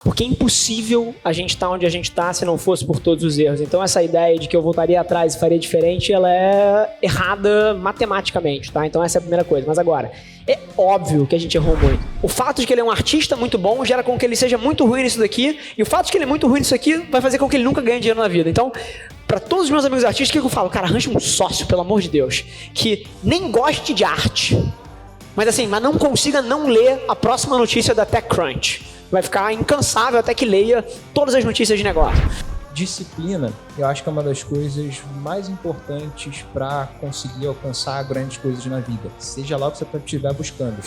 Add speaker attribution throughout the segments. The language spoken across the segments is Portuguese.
Speaker 1: Porque é impossível a gente estar onde a gente está se não fosse por todos os erros. Então essa ideia de que eu voltaria atrás e faria diferente, ela é errada matematicamente, tá? Então essa é a primeira coisa. Mas agora, é óbvio que a gente errou muito. O fato de que ele é um artista muito bom gera com que ele seja muito ruim nisso daqui, e o fato de que ele é muito ruim nisso aqui vai fazer com que ele nunca ganhe dinheiro na vida. Então, para todos os meus amigos artistas, o que eu falo? Cara, arranje um sócio, pelo amor de Deus, que nem goste de arte, mas não consiga não ler a próxima notícia da TechCrunch. Vai ficar incansável até que leia todas as notícias de negócio.
Speaker 2: Disciplina, eu acho que é uma das coisas mais importantes para conseguir alcançar grandes coisas na vida, seja lá o que você estiver buscando.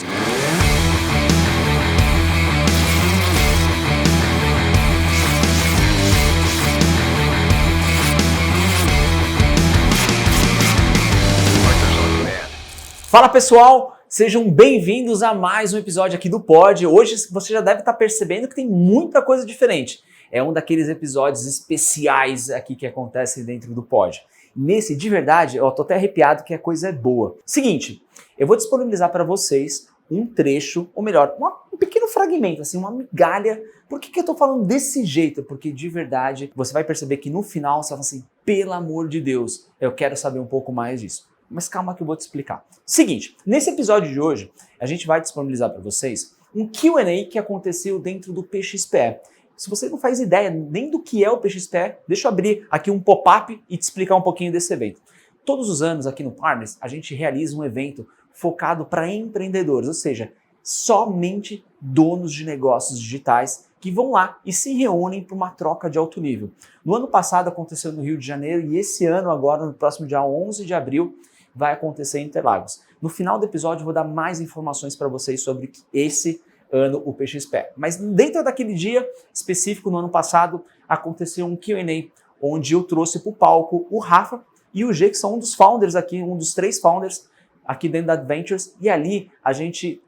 Speaker 3: Fala pessoal, sejam bem-vindos a mais um episódio aqui do Pod. Hoje você já deve estar percebendo que tem muita coisa diferente. É um daqueles episódios especiais aqui que acontecem dentro do Pod. Nesse, de verdade, eu tô até arrepiado que a coisa é boa. Seguinte, eu vou disponibilizar para vocês um trecho, ou melhor, um pequeno fragmento, assim, uma migalha. Por que eu tô falando desse jeito? Porque de verdade, você vai perceber que no final você vai falar assim, pelo amor de Deus, eu quero saber um pouco mais disso. Mas calma que eu vou te explicar. Seguinte, nesse episódio de hoje, a gente vai disponibilizar para vocês um Q&A que aconteceu dentro do PXPE. Se você não faz ideia nem do que é o PXPE, deixa eu abrir aqui um pop-up e te explicar um pouquinho desse evento. Todos os anos aqui no Partners, a gente realiza um evento focado para empreendedores, ou seja, somente donos de negócios digitais que vão lá e se reúnem para uma troca de alto nível. No ano passado aconteceu no Rio de Janeiro e esse ano, agora no próximo dia 11 de abril, vai acontecer em Interlagos. No final do episódio eu vou dar mais informações para vocês sobre esse ano o PXPE. Mas dentro daquele dia específico no ano passado aconteceu um Q&A onde eu trouxe para o palco o Rafa e o G, que são um dos founders aqui, um dos 3 founders aqui dentro da Adventures, e ali a gente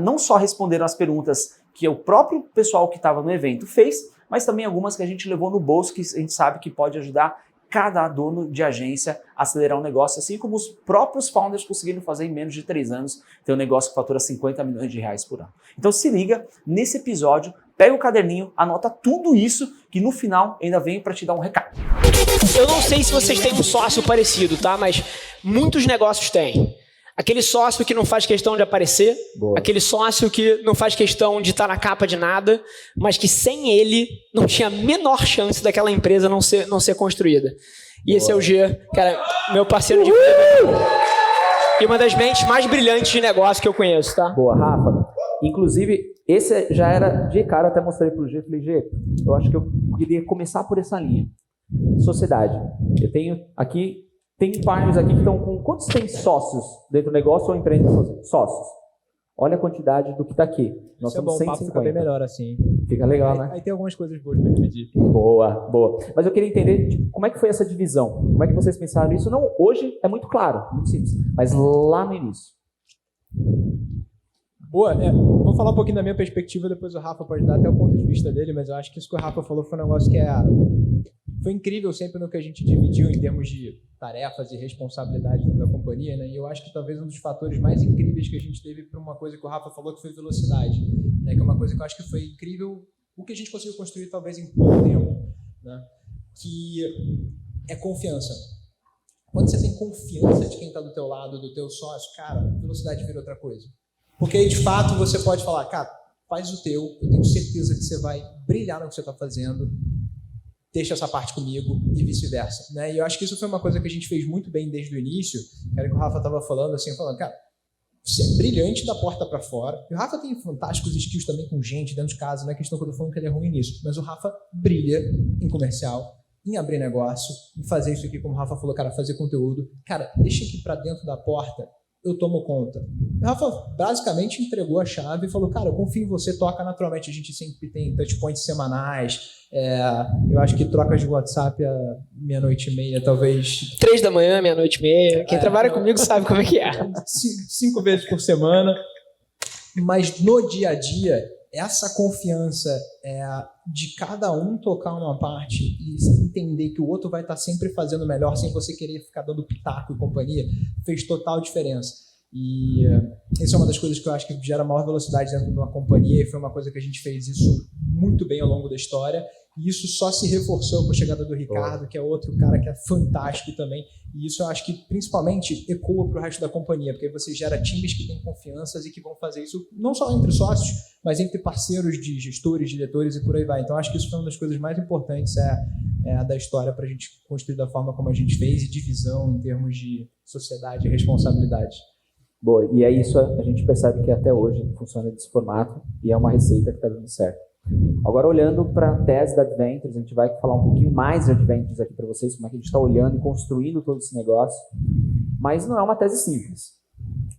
Speaker 3: não só responderam as perguntas que o próprio pessoal que estava no evento fez, mas também algumas que a gente levou no bolso, que a gente sabe que pode ajudar cada dono de agência a acelerar um negócio, assim como os próprios founders conseguiram fazer em menos de 3 anos, ter um negócio que fatura 50 milhões de reais por ano. Então se liga nesse episódio, pega o caderninho, anota tudo isso, que no final ainda venho para te dar um recado.
Speaker 1: Eu não sei se vocês têm um sócio parecido, tá? Mas muitos negócios têm. Aquele sócio que não faz questão de aparecer, boa. Aquele sócio que não faz questão de estar na capa de nada, mas que sem ele não tinha a menor chance daquela empresa não ser construída. E boa. Esse é o G, cara, meu parceiro de vida. E uma das mentes mais brilhantes de negócio que eu conheço, tá?
Speaker 3: Boa, Rafa. Inclusive, esse já era de cara, até mostrei pro G, falei, G, eu acho que eu queria começar por essa linha. Sociedade. Eu tenho aqui... Tem partners aqui que estão com... Quantos tem sócios dentro do negócio ou empreendedores? Sócios. Olha a quantidade do que está aqui. Nós somos 150.
Speaker 2: Fica bem melhor assim.
Speaker 3: Fica legal, né?
Speaker 2: Aí tem algumas coisas boas para dividir.
Speaker 3: Boa. Mas eu queria entender como é que foi essa divisão. Como é que vocês pensaram isso? Não, hoje é muito claro, muito simples. Mas lá no início.
Speaker 2: Boa. Vou falar um pouquinho da minha perspectiva, depois o Rafa pode dar até o ponto de vista dele, mas eu acho que isso que o Rafa falou foi um negócio que foi incrível sempre no que a gente dividiu em termos de tarefas e responsabilidade dentro da companhia, né? E eu acho que talvez um dos fatores mais incríveis que a gente teve para uma coisa que o Rafa falou que foi velocidade, né? Que é uma coisa que eu acho que foi incrível, o que a gente conseguiu construir talvez em pouco tempo, né? Que é confiança. Quando você tem confiança de quem está do teu lado, do teu sócio, cara, velocidade vira outra coisa. Porque aí de fato você pode falar, cara, faz o teu, eu tenho certeza que você vai brilhar no que você está fazendo, deixa essa parte comigo e vice-versa, né? E eu acho que isso foi uma coisa que a gente fez muito bem desde o início, era que o Rafa estava falando, cara, você é brilhante da porta para fora, e o Rafa tem fantásticos skills também com gente dentro de casa, não é questão que eu tô falando que ele é ruim nisso, mas o Rafa brilha em comercial, em abrir negócio, em fazer isso aqui, como o Rafa falou, cara, fazer conteúdo, cara, deixa aqui para dentro da porta, eu tomo conta. O Rafa basicamente entregou a chave e falou, cara, eu confio em você, toca naturalmente, a gente sempre tem touchpoints semanais, eu acho que trocas de WhatsApp à 00:30, talvez...
Speaker 1: 3 da manhã, 00:30, quem trabalha comigo sabe como é que é.
Speaker 2: 5 vezes por semana, mas no dia a dia, essa confiança de cada um tocar uma parte e entender que o outro vai estar sempre fazendo melhor sem você querer ficar dando pitaco e companhia, fez total diferença. E isso é uma das coisas que eu acho que gera maior velocidade dentro de uma companhia, e foi uma coisa que a gente fez isso muito bem ao longo da história, e isso só se reforçou com a chegada do Ricardo, que é outro cara que é fantástico também, e isso eu acho que principalmente ecoa para o resto da companhia, porque você gera times que têm confianças e que vão fazer isso não só entre sócios, mas entre parceiros de gestores, diretores e por aí vai. Então acho que isso foi uma das coisas mais importantes da história para a gente construir da forma como a gente fez, e divisão em termos de sociedade e responsabilidade.
Speaker 3: Boa, e é isso, a gente percebe que até hoje funciona desse formato e é uma receita que está dando certo. Agora, olhando para a tese da Adventures, a gente vai falar um pouquinho mais de Adventures aqui para vocês, como é que a gente está olhando e construindo todo esse negócio, mas não é uma tese simples.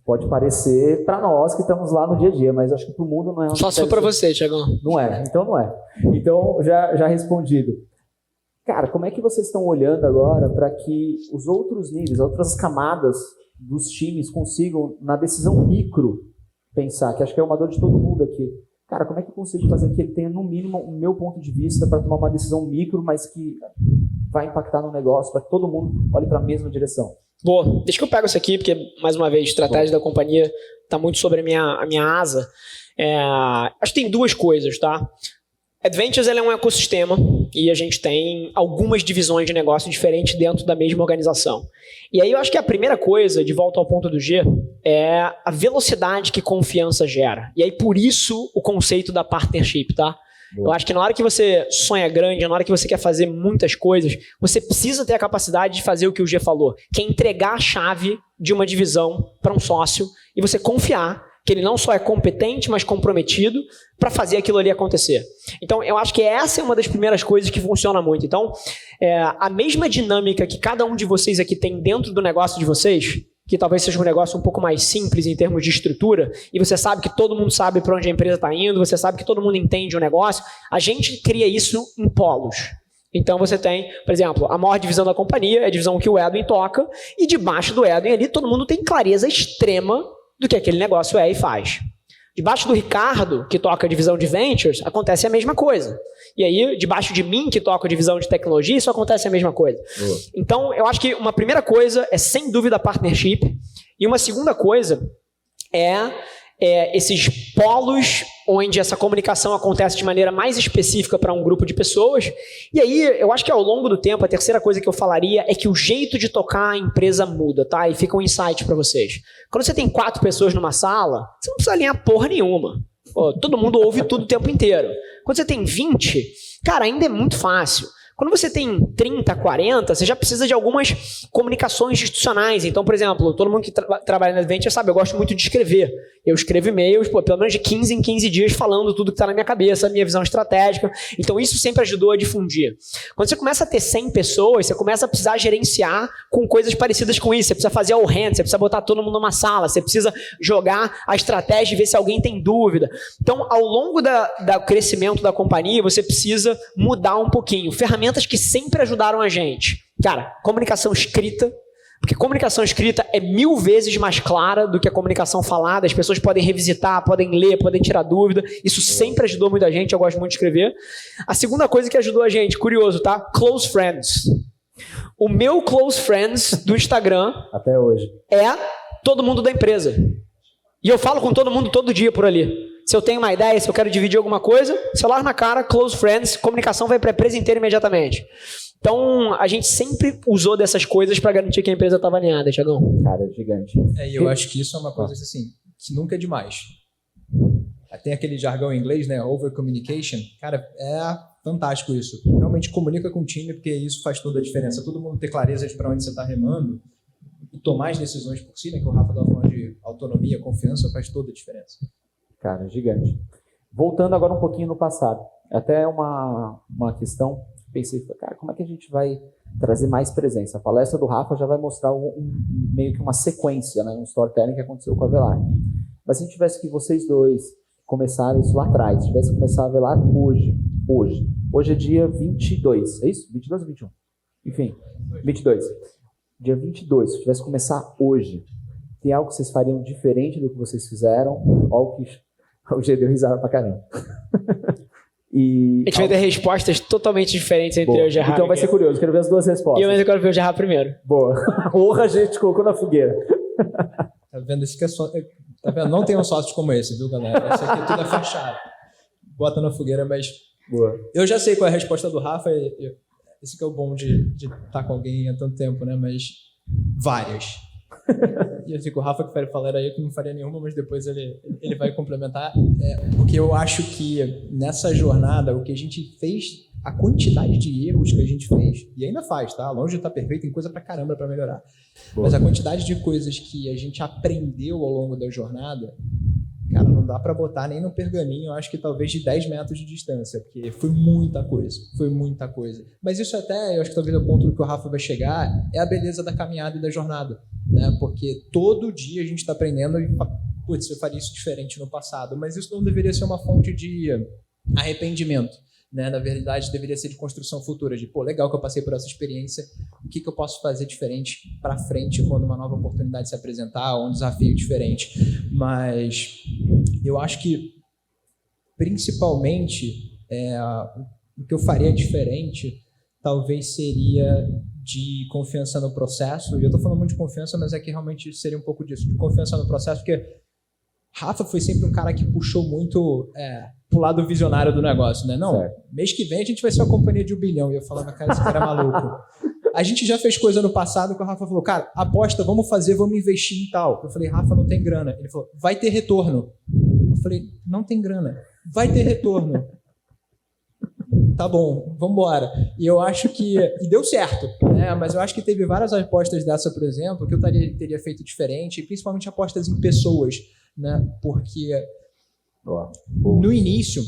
Speaker 3: Pode parecer para nós que estamos lá no dia a dia, mas acho que para o mundo não é uma
Speaker 1: Só se for para você, Thiagão.
Speaker 3: Não é, então não é. Então, já respondido. Cara, como é que vocês estão olhando agora para que os outros níveis, outras camadas dos times consigam, na decisão micro, pensar, que acho que é uma dor de todo mundo aqui. Cara, como é que eu consigo fazer que ele tenha, no mínimo, o meu ponto de vista para tomar uma decisão micro, mas que vai impactar no negócio, para que todo mundo olhe para a mesma direção?
Speaker 1: Boa, deixa que eu pego isso aqui, porque, mais uma vez, a estratégia da companhia está muito sobre a minha asa. Acho que tem duas coisas, tá? Adventures ela é um ecossistema e a gente tem algumas divisões de negócio diferentes dentro da mesma organização. E aí eu acho que a primeira coisa, de volta ao ponto do G, é a velocidade que confiança gera. E aí por isso o conceito da partnership, tá? Eu acho que na hora que você sonha grande, na hora que você quer fazer muitas coisas, você precisa ter a capacidade de fazer o que o G falou, que é entregar a chave de uma divisão para um sócio e você confiar que ele não só é competente, mas comprometido para fazer aquilo ali acontecer. Então, eu acho que essa é uma das primeiras coisas que funciona muito. Então, a mesma dinâmica que cada um de vocês aqui tem dentro do negócio de vocês, que talvez seja um negócio um pouco mais simples em termos de estrutura, e você sabe que todo mundo sabe para onde a empresa está indo, você sabe que todo mundo entende o negócio, a gente cria isso em polos. Então você tem, por exemplo, a maior divisão da companhia é a divisão que o Edwin toca, e debaixo do Edwin ali todo mundo tem clareza extrema do que aquele negócio é e faz. Debaixo do Ricardo, que toca a divisão de Ventures, acontece a mesma coisa. E aí, debaixo de mim, que toca a divisão de tecnologia, isso acontece a mesma coisa. Então, eu acho que uma primeira coisa é, sem dúvida, a partnership. E uma segunda coisa é esses polos onde essa comunicação acontece de maneira mais específica para um grupo de pessoas. E aí, eu acho que ao longo do tempo, a terceira coisa que eu falaria é que o jeito de tocar a empresa muda, tá? E fica um insight para vocês. Quando você tem 4 pessoas numa sala, você não precisa alinhar porra nenhuma. Pô, todo mundo ouve tudo o tempo inteiro. Quando você tem 20, cara, ainda é muito fácil. Quando você tem 30, 40, você já precisa de algumas comunicações institucionais. Então, por exemplo, todo mundo que trabalha na Adventure sabe, eu gosto muito de escrever. Eu escrevo e-mails, pelo menos de 15 em 15 dias, falando tudo que está na minha cabeça, a minha visão estratégica. Então, isso sempre ajudou a difundir. Quando você começa a ter 100 pessoas, você começa a precisar gerenciar com coisas parecidas com isso. Você precisa fazer all hands, você precisa botar todo mundo numa sala, você precisa jogar a estratégia e ver se alguém tem dúvida. Então, ao longo do crescimento da companhia, você precisa mudar um pouquinho. Ferramentas que sempre ajudaram a gente. Cara, comunicação escrita, porque comunicação escrita é 1000 vezes mais clara do que a comunicação falada. As pessoas podem revisitar, podem ler, podem tirar dúvida. Isso sempre ajudou muito a gente, eu gosto muito de escrever. A segunda coisa que ajudou a gente, curioso, tá? Close friends. O meu close friends do Instagram
Speaker 3: até hoje
Speaker 1: é todo mundo da empresa. E eu falo com todo mundo todo dia por ali. Se eu tenho uma ideia, se eu quero dividir alguma coisa, celular na cara, close friends, comunicação vai para a empresa inteira imediatamente. Então, a gente sempre usou dessas coisas para garantir que a empresa estava alinhada, Thiagão.
Speaker 3: Cara, é gigante.
Speaker 2: E eu acho que isso é uma coisa assim, que nunca é demais. Tem aquele jargão em inglês, né? Over communication. Cara, é fantástico isso. Realmente comunica com o time, porque isso faz toda a diferença. Todo mundo ter clareza de para onde você está remando e tomar as decisões por si, né? Que o Rafa estava falando de autonomia, confiança, faz toda a diferença.
Speaker 3: Cara, gigante. Voltando agora um pouquinho no passado. Até uma questão, pensei, cara, como é que a gente vai trazer mais presença? A palestra do Rafa já vai mostrar meio que uma sequência, né? Um storytelling que aconteceu com a Avelar. Mas se a gente tivesse que vocês dois começaram isso lá atrás, se tivesse que começar a Avelar hoje é dia 22, é isso? 22 ou 21? Enfim, 22. Dia 22, se tivesse que começar hoje, tem algo que vocês fariam diferente do que vocês fizeram? O G deu risada pra caramba.
Speaker 1: A gente vai ter respostas totalmente diferentes entre eu e o Gerard.
Speaker 3: Então vai ser curioso, quero ver as duas respostas.
Speaker 1: Eu quero ver o Gerard primeiro.
Speaker 3: Boa. Honra, a gente colocou na fogueira.
Speaker 2: vendo? Esse que é só... Tá vendo? Não tem um sócio como esse, viu, galera? Esse aqui tudo é fachada. Bota na fogueira, mas... Boa. Eu já sei qual é a resposta do Rafa. Esse que é o bom de estar com alguém há tanto tempo, né? Mas várias. E eu fico, o Rafa que falaram aí que não faria nenhuma, mas depois ele vai complementar. Porque eu acho que nessa jornada, o que a gente fez, a quantidade de erros que a gente fez, e ainda faz, tá? Longe de estar perfeito, tem coisa pra caramba pra melhorar. Boa. Mas a quantidade de coisas que a gente aprendeu ao longo da jornada, cara, não dá pra botar nem no pergaminho, eu acho que talvez de 10 metros de distância, porque foi muita coisa. Mas isso até, eu acho que talvez é o ponto que o Rafa vai chegar, é a beleza da caminhada e da jornada, né? Porque todo dia a gente está aprendendo e, putz, eu faria isso diferente no passado, mas isso não deveria ser uma fonte de arrependimento, né? Na verdade, deveria ser de construção futura, de, pô, legal que eu passei por essa experiência, o que eu posso fazer diferente para frente quando uma nova oportunidade se apresentar, ou um desafio diferente. Mas eu acho que, principalmente, o que eu faria diferente talvez seria de confiança no processo. E eu estou falando muito de confiança, mas é que realmente seria um pouco disso, de confiança no processo, porque Rafa foi sempre um cara que puxou muito pro lado visionário do negócio, né? Não, mês que vem a gente vai ser uma companhia de 1 bilhão. E eu falava, cara, esse cara é maluco. A gente já fez coisa no passado que o Rafa falou, cara, aposta, vamos investir em tal. Eu falei, Rafa, não tem grana. Ele falou, vai ter retorno. Eu falei, não tem grana. Vai ter retorno. Tá bom, vamos embora. E eu acho que... E deu certo, né? Mas eu acho que teve várias apostas dessa, por exemplo, que eu teria feito diferente, e principalmente apostas em pessoas, né? Porque no início,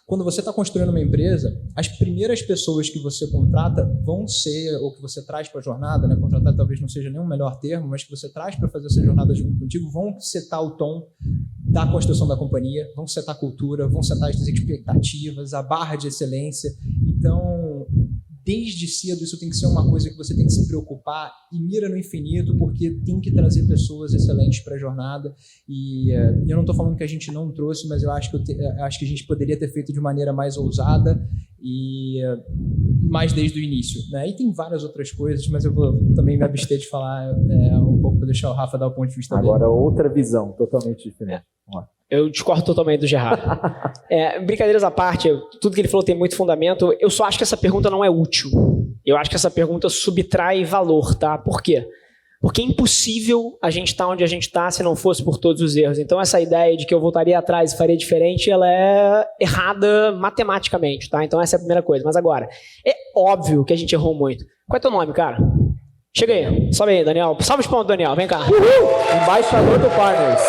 Speaker 2: quando você está construindo uma empresa, as primeiras pessoas que você contrata vão ser, ou que você traz para a jornada, né? Contratar talvez não seja nem o melhor termo, mas que você traz para fazer essa jornada junto contigo, vão setar o tom da construção da companhia, vão setar a cultura, vão setar as expectativas, a barra de excelência. Então, desde cedo, isso tem que ser uma coisa que você tem que se preocupar e mira no infinito, porque tem que trazer pessoas excelentes para a jornada. E eu não estou falando que a gente não trouxe, mas eu acho que a gente poderia ter feito de maneira mais ousada e mais desde o início, né? E tem várias outras coisas, mas eu vou também me abster de falar um pouco para deixar o Rafa dar o ponto de vista dele.
Speaker 3: Agora, outra visão totalmente diferente.
Speaker 1: Eu discordo totalmente do Gerard. Brincadeiras à parte, tudo que ele falou tem muito fundamento. Eu só acho que essa pergunta não é útil. Eu acho que essa pergunta subtrai valor, tá? Por quê? Porque é impossível a gente estar onde a gente está se não fosse por todos os erros. Então essa ideia de que eu voltaria atrás e faria diferente, ela é errada matematicamente, tá? Então essa é a primeira coisa. Mas agora, é óbvio que a gente errou muito. Qual é teu nome, cara? Chega aí. Sobe aí, Daniel. Salve os pontos, Daniel. Vem cá.
Speaker 3: Uhul! Embaixador do Partners.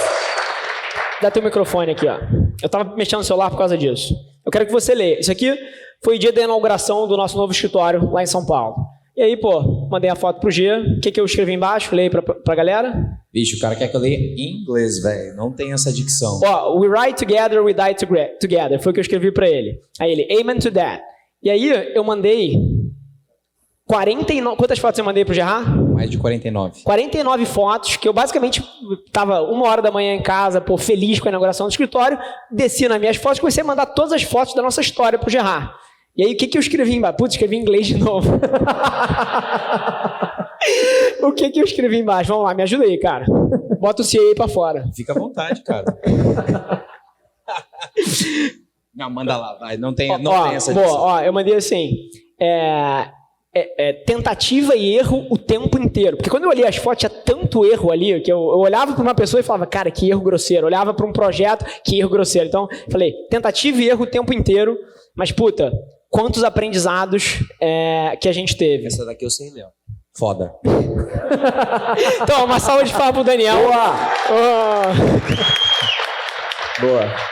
Speaker 1: Dá teu microfone aqui, ó. Eu tava mexendo no celular por causa disso. Eu quero que você leia. Isso aqui foi o dia da inauguração do nosso novo escritório lá em São Paulo. E aí, pô, mandei a foto pro G. O que eu escrevi embaixo? Leio pra galera.
Speaker 4: Bicho, o cara quer que eu leia em inglês, velho. Não tem essa dicção.
Speaker 1: Ó, we write together, we die together. Foi o que eu escrevi pra ele. Aí ele, amen to that. E aí eu mandei 49... Quantas fotos eu mandei pro Gerard?
Speaker 4: Mais de 49.
Speaker 1: 49 fotos, que eu basicamente tava 1h da manhã em casa, pô, feliz com a inauguração do escritório, desci nas minhas fotos e comecei a mandar todas as fotos da nossa história pro Gerard. E aí, o que eu escrevi embaixo? Putz, escrevi em inglês de novo. O que eu escrevi embaixo? Vamos lá, me ajuda aí, cara. Bota o C aí pra fora.
Speaker 4: Fica à vontade, cara. Não, manda lá, vai. Não tem essa dicção.
Speaker 1: Ó, eu mandei assim... tentativa e erro o tempo inteiro. Porque quando eu olhei as fotos, tinha tanto erro ali, que eu olhava para uma pessoa e falava, cara, que erro grosseiro. Eu olhava para um projeto, que erro grosseiro. Então, falei, tentativa e erro o tempo inteiro. Mas, puta, quantos aprendizados que a gente teve.
Speaker 4: Essa daqui eu sei, Léo. Foda.
Speaker 1: Então, uma salva de palmas pro Daniel.
Speaker 3: Boa.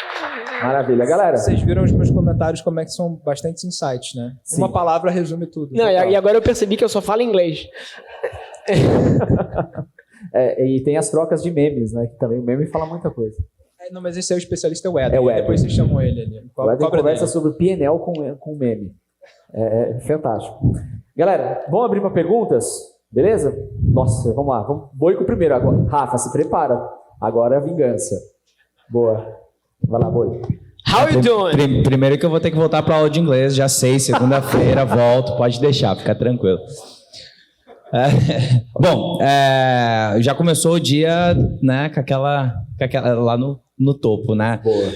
Speaker 3: Maravilha, galera.
Speaker 2: Vocês viram os meus comentários como é que são bastante insights, né?
Speaker 3: Sim.
Speaker 2: Uma palavra resume tudo.
Speaker 1: Não, e agora eu percebi que eu só falo inglês.
Speaker 3: E tem as trocas de memes, né? Que também o meme fala muita coisa.
Speaker 2: Não, mas esse é o especialista, é o Eder.
Speaker 3: É o Eder.
Speaker 2: Depois vocês chamam ele ali.
Speaker 3: O Eder conversa sobre PNL com meme. É fantástico. Galera, vamos abrir para perguntas? Beleza? Nossa, vamos lá. Boico primeiro agora. Rafa, se prepara. Agora é a vingança. Boa. Vai lá, Boi.
Speaker 1: How you doing?
Speaker 4: Primeiro que eu vou ter que voltar para aula de inglês, já sei, segunda-feira volto, pode deixar, fica tranquilo. Bom, já começou o dia, né, com aquela lá no topo, né?
Speaker 3: Boa.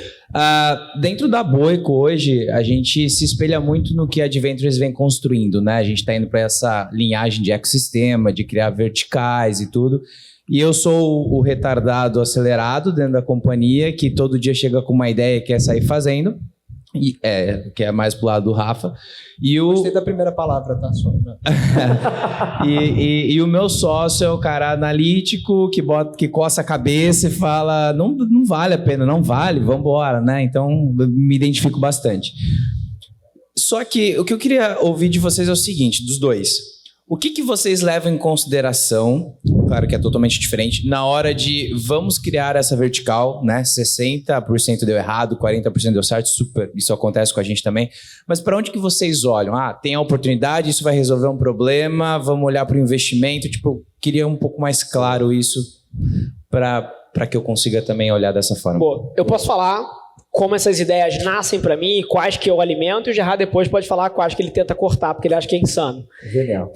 Speaker 4: Dentro da Boico hoje, a gente se espelha muito no que a Adventures vem construindo, né? A gente está indo para essa linhagem de ecossistema, de criar verticais e tudo. E eu sou o retardado acelerado dentro da companhia, que todo dia chega com uma ideia e quer sair fazendo. Que é mais pro lado do Rafa.
Speaker 2: Gostei da primeira palavra, tá? Só, né?
Speaker 4: e o meu sócio é o cara analítico que coça a cabeça e fala: não vale a pena, não vale, vamos embora, né? Então me identifico bastante. Só que o que eu queria ouvir de vocês é o seguinte, dos dois. O que vocês levam em consideração, claro que é totalmente diferente, na hora de vamos criar essa vertical, né? 60% deu errado, 40% deu certo, super, isso acontece com a gente também. Mas para onde que vocês olham? Tem a oportunidade, isso vai resolver um problema, vamos olhar para o investimento. Tipo, eu queria um pouco mais claro isso para que eu consiga também olhar dessa forma.
Speaker 1: Bom, eu posso falar como essas ideias nascem para mim e quais que eu alimento, e o Gerard depois pode falar quais que ele tenta cortar, porque ele acha que é insano.
Speaker 3: Genial.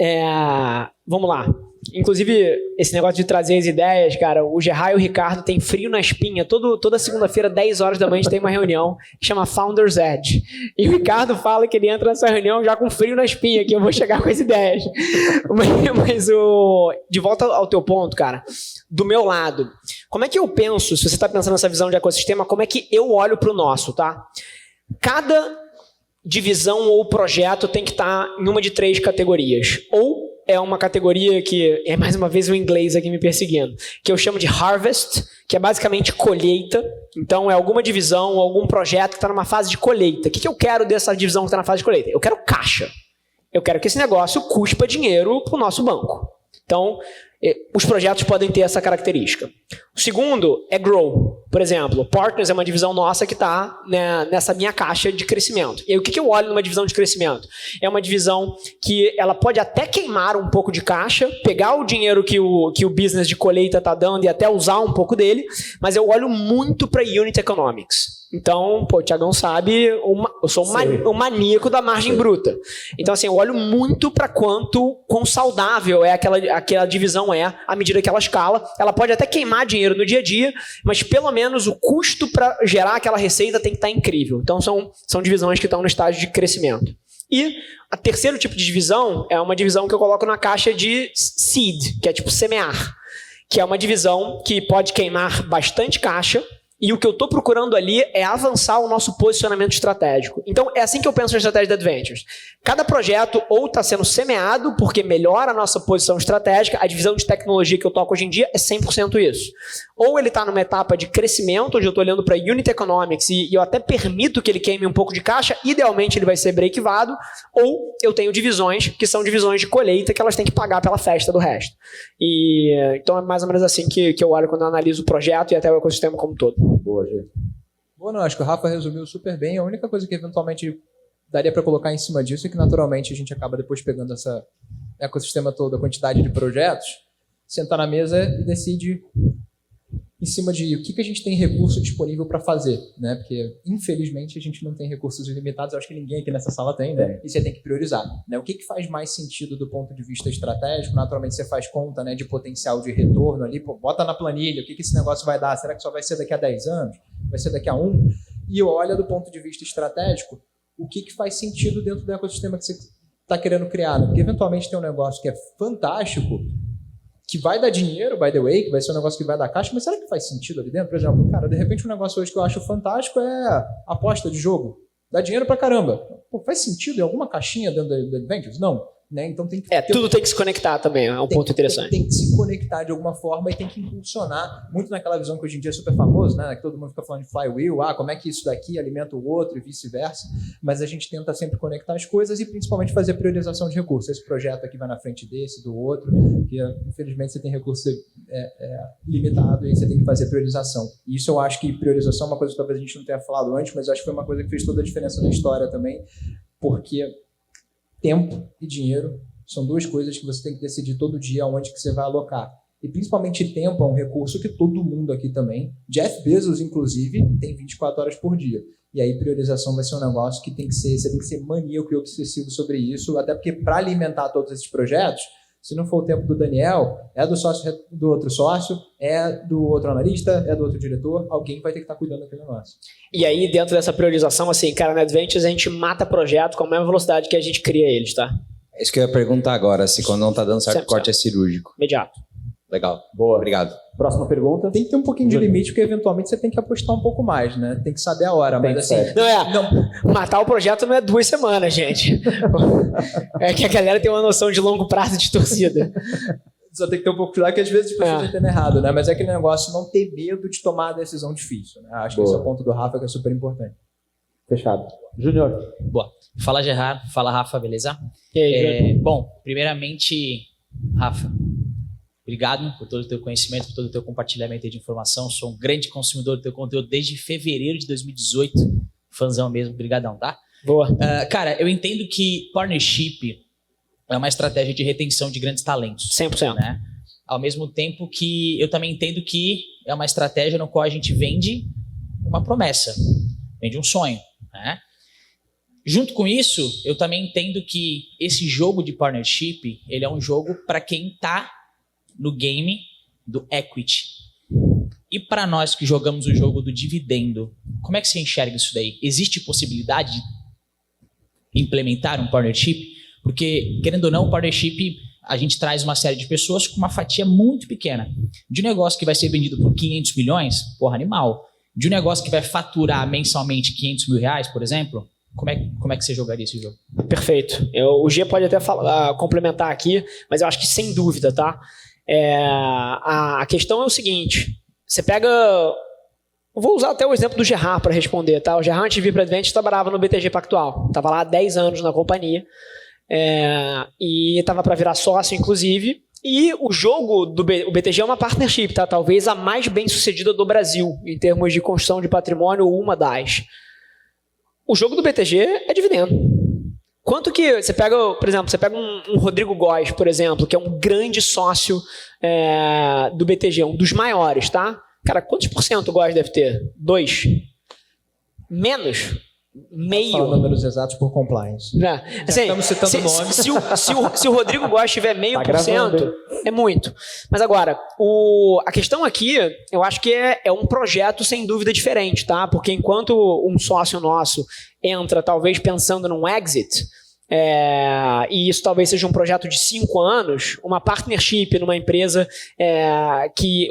Speaker 1: Vamos lá. Inclusive, esse negócio de trazer as ideias, cara, o Gerard e o Ricardo têm frio na espinha. Toda segunda-feira, 10 horas da manhã, a gente tem uma reunião que chama Founders Edge. E o Ricardo fala que ele entra nessa reunião já com frio na espinha, que eu vou chegar com as ideias. Mas de volta ao teu ponto, cara, do meu lado, como é que eu penso, se você está pensando nessa visão de ecossistema, como é que eu olho para o nosso, tá? Cada divisão ou projeto tem que estar em uma de 3 categorias. Ou é uma categoria que é mais uma vez o inglês aqui me perseguindo, que eu chamo de harvest, que é basicamente colheita. Então é alguma divisão, algum projeto que está numa fase de colheita. O que eu quero dessa divisão que está na fase de colheita? Eu quero caixa. Eu quero que esse negócio cuspa dinheiro para o nosso banco. Então, os projetos podem ter essa característica. O segundo é grow. Por exemplo, Partners é uma divisão nossa que está, né, nessa minha caixa de crescimento. E aí, o que eu olho numa divisão de crescimento? É uma divisão que ela pode até queimar um pouco de caixa, pegar o dinheiro que o business de colheita está dando e até usar um pouco dele, mas eu olho muito para unit economics. Então, o Thiagão sabe, eu sou um maníaco da margem bruta. Então, assim, eu olho muito para quão saudável é aquela divisão à medida que ela escala. Ela pode até queimar dinheiro no dia a dia, mas pelo menos o custo para gerar aquela receita tem que estar incrível. Então, são divisões que estão no estágio de crescimento. E a terceiro tipo de divisão é uma divisão que eu coloco na caixa de seed, que é tipo semear, que é uma divisão que pode queimar bastante caixa. E o que eu estou procurando ali é avançar o nosso posicionamento estratégico. Então, é assim que eu penso na estratégia da Adventures. Cada projeto ou está sendo semeado porque melhora a nossa posição estratégica. A divisão de tecnologia que eu toco hoje em dia é 100% isso. Ou ele está numa etapa de crescimento, onde eu estou olhando para unit economics e eu até permito que ele queime um pouco de caixa. Idealmente, ele vai ser break-evado. Ou eu tenho divisões que são divisões de colheita que elas têm que pagar pela festa do resto. Então, é mais ou menos assim que eu olho quando eu analiso o projeto e até o ecossistema como um todo.
Speaker 3: Boa, gente.
Speaker 2: Bom, não, acho que o Rafa resumiu super bem. A única coisa que eventualmente daria para colocar em cima disso é que naturalmente a gente acaba depois pegando esse ecossistema todo, a quantidade de projetos, sentar na mesa e decide em cima de o que a gente tem recurso disponível para fazer, né? Porque, infelizmente, a gente não tem recursos ilimitados. Eu acho que ninguém aqui nessa sala tem, né? E você tem que priorizar, né? O que faz mais sentido do ponto de vista estratégico? Naturalmente, você faz conta, né, de potencial de retorno ali. Pô, bota na planilha, o que esse negócio vai dar? Será que só vai ser daqui a 10 anos? Vai ser daqui a 1? E olha do ponto de vista estratégico o que faz sentido dentro do ecossistema que você está querendo criar, né? Porque, eventualmente, tem um negócio que é fantástico, que vai dar dinheiro, by the way, que vai ser um negócio que vai dar caixa, mas será que faz sentido ali dentro? Por exemplo, cara, de repente um negócio hoje que eu acho fantástico é aposta de jogo. Dá dinheiro pra caramba. Pô, faz sentido em alguma caixinha dentro do Adventures? Não. Né? Então tem que
Speaker 1: tudo tem que se conectar também, é um ponto interessante.
Speaker 2: Tem que se conectar de alguma forma e tem que impulsionar, muito naquela visão que hoje em dia é super famoso, né? Que todo mundo fica falando de flywheel, como é que isso daqui alimenta o outro e vice-versa, mas a gente tenta sempre conectar as coisas e principalmente fazer priorização de recursos. Esse projeto aqui vai na frente desse, do outro, porque infelizmente você tem recurso limitado e você tem que fazer priorização. E isso eu acho que priorização é uma coisa que talvez a gente não tenha falado antes, mas eu acho que foi uma coisa que fez toda a diferença na história também, porque tempo e dinheiro são duas coisas que você tem que decidir todo dia onde que você vai alocar. E principalmente tempo é um recurso que todo mundo aqui também, Jeff Bezos inclusive, tem 24 horas por dia. E aí priorização vai ser um negócio que você tem que ser maníaco e obsessivo sobre isso, até porque para alimentar todos esses projetos, Se não for o tempo do Daniel, é do sócio, do outro sócio, é do outro analista, é do outro diretor, alguém vai ter que estar cuidando daquele negócio.
Speaker 1: E aí, dentro dessa priorização, assim, cara, na Adventures a gente mata projeto com a mesma velocidade que a gente cria eles, tá?
Speaker 4: É isso que eu ia perguntar agora, se quando não tá dando certo, o
Speaker 1: 100%.
Speaker 4: corte é cirúrgico.
Speaker 1: Imediato.
Speaker 4: Legal.
Speaker 3: Boa.
Speaker 4: Obrigado.
Speaker 3: Próxima pergunta.
Speaker 2: Tem que ter um pouquinho de limite, porque eventualmente você tem que apostar um pouco mais, né? Tem que saber a hora,
Speaker 3: Tem
Speaker 2: mas
Speaker 3: que
Speaker 2: assim...
Speaker 1: Não, matar o projeto não é 2 semanas, gente. É que a galera tem uma noção de longo prazo de torcida.
Speaker 2: Só tem que ter um pouco de cuidado, que às vezes as pessoas
Speaker 1: É.
Speaker 2: entendem errado, né? Mas é aquele negócio não ter medo de tomar a decisão difícil, né? Acho que esse é o ponto do Rafa, que é super importante.
Speaker 3: Fechado. Júnior.
Speaker 5: Boa. Fala, Gerard. Fala, Rafa, beleza?
Speaker 1: E aí, Júlio?
Speaker 5: Bom, primeiramente, Rafa, obrigado por todo o teu conhecimento, por todo o teu compartilhamento aí de informação. Sou um grande consumidor do teu conteúdo desde fevereiro de 2018. Fãzão mesmo, brigadão, tá?
Speaker 1: Boa.
Speaker 5: Cara, eu entendo que partnership é uma estratégia de retenção de grandes talentos.
Speaker 1: 100%.
Speaker 5: Né? Ao mesmo tempo que eu também entendo que é uma estratégia no qual a gente vende uma promessa, vende um sonho. Né? Junto com isso, eu também entendo que esse jogo de partnership, ele é um jogo para quem está no game do equity. E para nós que jogamos o jogo do dividendo, como é que você enxerga isso daí? Existe possibilidade de implementar um partnership? Porque, querendo ou não, o partnership, a gente traz uma série de pessoas com uma fatia muito pequena. De um negócio que vai ser vendido por 500 milhões, porra, animal. De um negócio que vai faturar mensalmente 500 mil reais, por exemplo, como é que você jogaria esse jogo?
Speaker 1: Perfeito. O G pode até complementar aqui, mas eu acho que sem dúvida, tá? A questão é o seguinte, você pega... Eu vou usar até o exemplo do Gerard para responder, tá? O Gerard, antes de vir para a Adventures, trabalhava no BTG Pactual. Estava lá há 10 anos na companhia. E estava para virar sócio, inclusive. E o jogo do o BTG é uma partnership, tá? Talvez a mais bem sucedida do Brasil, em termos de construção de patrimônio, uma das. O jogo do BTG é dividendo. Quanto que você pega, por exemplo, um Rodrigo Góes, por exemplo, que é um grande sócio do BTG, um dos maiores, tá? Cara, quantos por cento o Góes deve ter? 2? Menos? Meio?
Speaker 2: Fala números exatos por compliance.
Speaker 1: Assim,
Speaker 2: estamos citando nomes.
Speaker 1: Se o Rodrigo Góes tiver meio por cento, é muito. Mas agora, a questão aqui, eu acho que é um projeto sem dúvida diferente, tá? Porque enquanto um sócio nosso entra talvez pensando num exit, e isso talvez seja um projeto de 5 anos, uma partnership numa empresa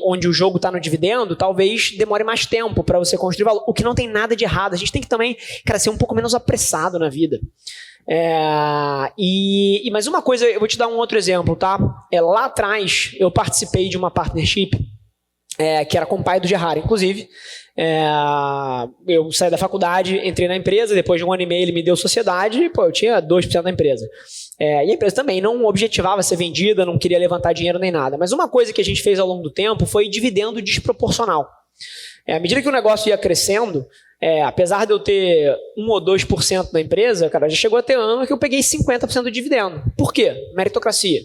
Speaker 1: onde o jogo está no dividendo, talvez demore mais tempo para você construir valor, o que não tem nada de errado. A gente tem que também, cara, ser um pouco menos apressado na vida. Mas uma coisa, eu vou te dar um outro exemplo, tá? Lá atrás eu participei de uma partnership que era com o pai do Gerard, inclusive. Eu saí da faculdade, entrei na empresa, depois de 1 ano e meio ele me deu sociedade e eu tinha 2% da empresa. E a empresa também não objetivava ser vendida, não queria levantar dinheiro nem nada. Mas uma coisa que a gente fez ao longo do tempo foi dividendo desproporcional. À medida que o negócio ia crescendo, apesar de eu ter 1 ou 2% da empresa, cara, já chegou a ter ano que eu peguei 50% do dividendo. Por quê? Meritocracia.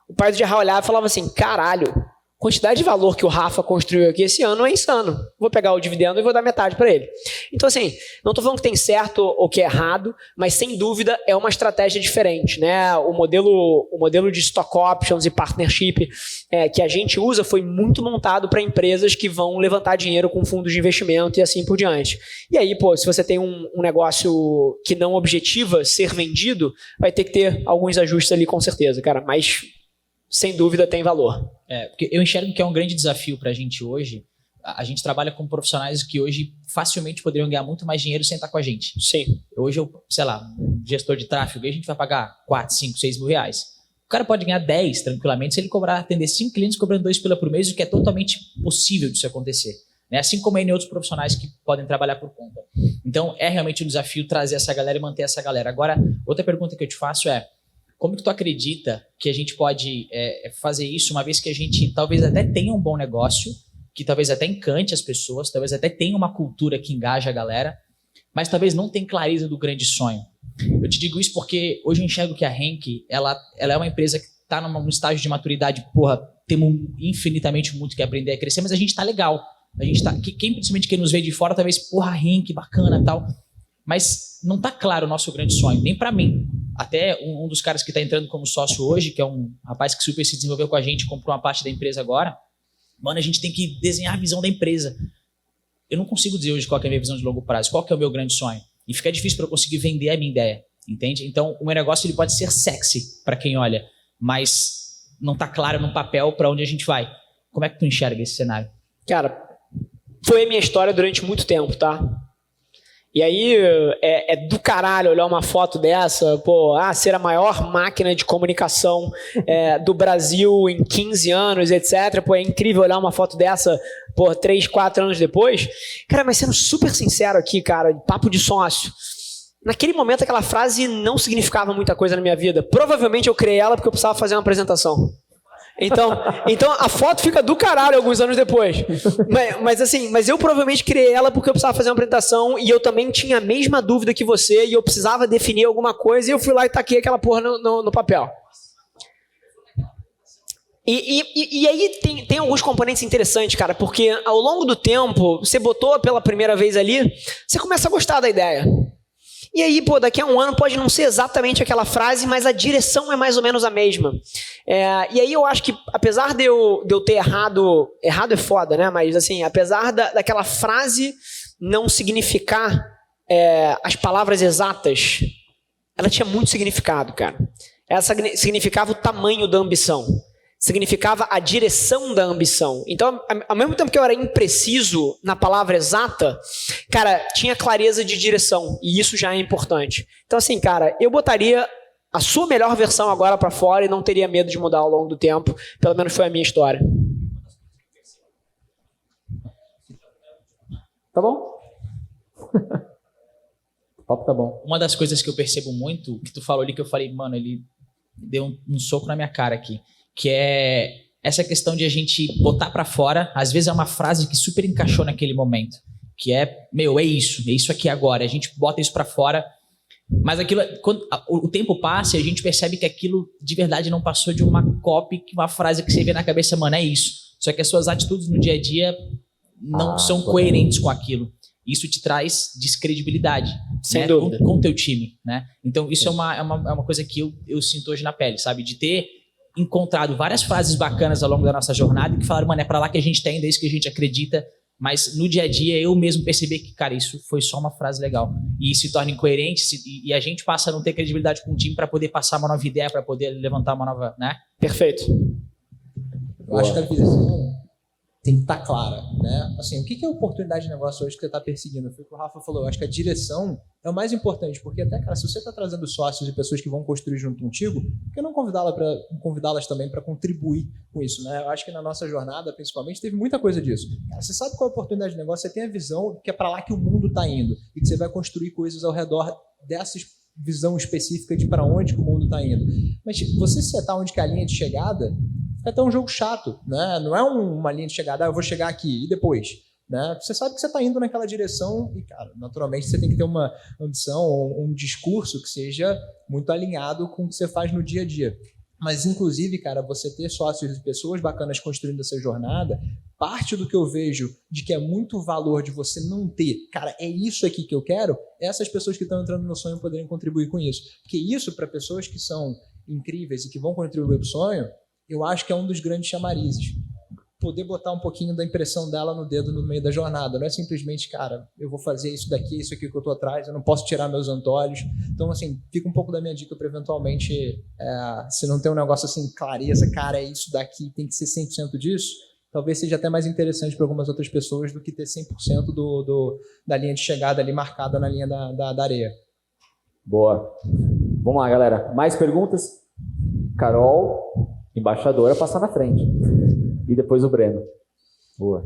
Speaker 1: O pai do Gerard olhava e falava assim, caralho, a quantidade de valor que o Rafa construiu aqui esse ano é insano. Vou pegar o dividendo e vou dar metade para ele. Então, assim, não estou falando que tem certo ou que é errado, mas sem dúvida é uma estratégia diferente, né? O modelo de stock options e partnership que a gente usa foi muito montado para empresas que vão levantar dinheiro com fundos de investimento e assim por diante. E aí, se você tem um negócio que não objetiva ser vendido, vai ter que ter alguns ajustes ali com certeza, cara. Mas, sem dúvida, tem valor.
Speaker 5: Porque eu enxergo que é um grande desafio para a gente hoje. A gente trabalha com profissionais que hoje facilmente poderiam ganhar muito mais dinheiro sem estar com a gente.
Speaker 1: Sim.
Speaker 5: Hoje, sei lá, um gestor de tráfego, a gente vai pagar 4, 5, 6 mil reais. O cara pode ganhar 10 tranquilamente se ele atender 5 clientes cobrando 2 pila por mês, o que é totalmente possível disso acontecer. Né? Assim como em outros profissionais que podem trabalhar por conta. Então, é realmente um desafio trazer essa galera e manter essa galera. Agora, outra pergunta que eu te faço é, como que tu acredita que a gente pode fazer isso, uma vez que a gente talvez até tenha um bom negócio, que talvez até encante as pessoas, talvez até tenha uma cultura que engaja a galera, mas talvez não tenha clareza do grande sonho. Eu te digo isso porque hoje eu enxergo que a Henk, ela é uma empresa que está num estágio de maturidade, temos infinitamente muito que aprender a crescer, mas a gente está legal. A gente tá, principalmente quem nos vê de fora, talvez, Henk, bacana e tal, mas não está claro o nosso grande sonho, nem para mim. Até um dos caras que está entrando como sócio hoje, que é um rapaz que super se desenvolveu com a gente, comprou uma parte da empresa agora. Mano, a gente tem que desenhar a visão da empresa. Eu não consigo dizer hoje qual que é a minha visão de longo prazo, qual que é o meu grande sonho. E fica difícil para eu conseguir vender a minha ideia, entende? Então, o meu negócio ele pode ser sexy para quem olha, mas não está claro no papel para onde a gente vai. Como é que tu enxerga esse cenário?
Speaker 1: Cara, foi a minha história durante muito tempo, tá? E aí, é do caralho olhar uma foto dessa, ser a maior máquina de comunicação do Brasil em 15 anos, etc. É incrível olhar uma foto dessa, 3, 4 anos depois. Cara, mas sendo super sincero aqui, cara, papo de sócio. Naquele momento, aquela frase não significava muita coisa na minha vida. Provavelmente eu criei ela porque eu precisava fazer uma apresentação. Então a foto fica do caralho alguns anos depois. Mas eu provavelmente criei ela porque eu precisava fazer uma apresentação e eu também tinha a mesma dúvida que você e eu precisava definir alguma coisa e eu fui lá e taquei aquela porra no papel. E aí tem alguns componentes interessantes, cara, porque ao longo do tempo, você botou pela primeira vez ali, você começa a gostar da ideia. E aí, daqui a um ano pode não ser exatamente aquela frase, mas a direção é mais ou menos a mesma. E aí eu acho que, apesar de eu ter errado é foda, né? Mas assim, apesar daquela frase não significar as palavras exatas, ela tinha muito significado, cara. Ela significava o tamanho da ambição. Significava a direção da ambição. Então, ao mesmo tempo que eu era impreciso na palavra exata, cara, tinha clareza de direção. E isso já é importante. Então, assim, cara, eu botaria a sua melhor versão agora pra fora e não teria medo de mudar ao longo do tempo. Pelo menos foi a minha história.
Speaker 3: Tá bom? O papo tá bom.
Speaker 5: Uma das coisas que eu percebo muito, que tu falou ali, que eu falei, mano, ele deu um soco na minha cara aqui. Que é essa questão de a gente botar pra fora, às vezes é uma frase que super encaixou naquele momento, que é isso aqui agora, a gente bota isso pra fora, mas aquilo, quando o tempo passa e a gente percebe que aquilo de verdade não passou de uma copy, uma frase que você vê na cabeça, mano, é isso, só que as suas atitudes no dia a dia não são coerentes com aquilo. Isso te traz descredibilidade,
Speaker 1: sem
Speaker 5: né?
Speaker 1: dúvida,
Speaker 5: com o teu time, né? Então isso é uma coisa que eu sinto hoje na pele, sabe, de ter encontrado várias frases bacanas ao longo da nossa jornada e que falaram, mano, é pra lá que a gente tá indo, é isso que a gente acredita, mas no dia a dia eu mesmo percebi que, cara, isso foi só uma frase legal e se torna incoerente e a gente passa a não ter credibilidade com o time pra poder passar uma nova ideia, pra poder levantar uma nova, né?
Speaker 1: Perfeito.
Speaker 2: Eu acho que a visão tem que estar clara, né? Assim, o que é oportunidade de negócio hoje que você está perseguindo? Foi o que o Rafa falou. Eu acho que a direção é o mais importante, porque até, cara, se você está trazendo sócios e pessoas que vão construir junto contigo, por que não convidá-las também para contribuir com isso, né? Eu acho que na nossa jornada, principalmente, teve muita coisa disso. Cara, você sabe qual é a oportunidade de negócio, você tem a visão que é para lá que o mundo está indo e que você vai construir coisas ao redor dessa visão específica de para onde que o mundo está indo. Mas você setar onde que é a linha de chegada fica até um jogo chato, né? Não é uma linha de chegada, eu vou chegar aqui e depois, né? Você sabe que você está indo naquela direção e, cara, naturalmente você tem que ter uma ambição ou um discurso que seja muito alinhado com o que você faz no dia a dia. Mas, inclusive, cara, você ter sócios e pessoas bacanas construindo essa jornada, parte do que eu vejo de que é muito valor de você não ter, cara, é isso aqui que eu quero, é essas pessoas que estão entrando no sonho poderem contribuir com isso. Porque isso, para pessoas que são incríveis e que vão contribuir para o sonho, eu acho que é um dos grandes chamarizes. Poder botar um pouquinho da impressão dela no dedo no meio da jornada. Não é simplesmente, cara, eu vou fazer isso daqui, isso aqui que eu tô atrás, eu não posso tirar meus antolhos. Então, assim, fica um pouco da minha dica para eventualmente, se não tem um negócio assim, clareza, cara, é isso daqui, tem que ser 100% disso, talvez seja até mais interessante para algumas outras pessoas do que ter 100% da linha de chegada ali marcada na linha da areia.
Speaker 3: Boa. Vamos lá, galera. Mais perguntas? Carol, embaixadora, passar na frente. E depois o Breno. Boa.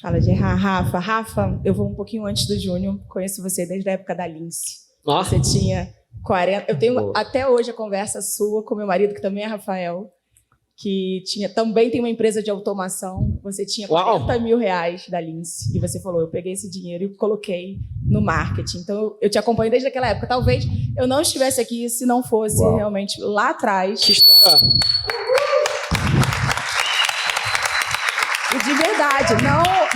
Speaker 6: Fala de Rafa. Rafa, eu vou um pouquinho antes do Júnior. Conheço você desde a época da Lince. Você tinha 40... Eu tenho até hoje a conversa sua com meu marido, que também é Rafael, que também tem uma empresa de automação. Você tinha 40 mil reais da Lince. E você falou, eu peguei esse dinheiro e coloquei no marketing. Então, eu te acompanho desde aquela época. Talvez eu não estivesse aqui se não fosse realmente lá atrás.
Speaker 1: Que história!
Speaker 6: E de verdade,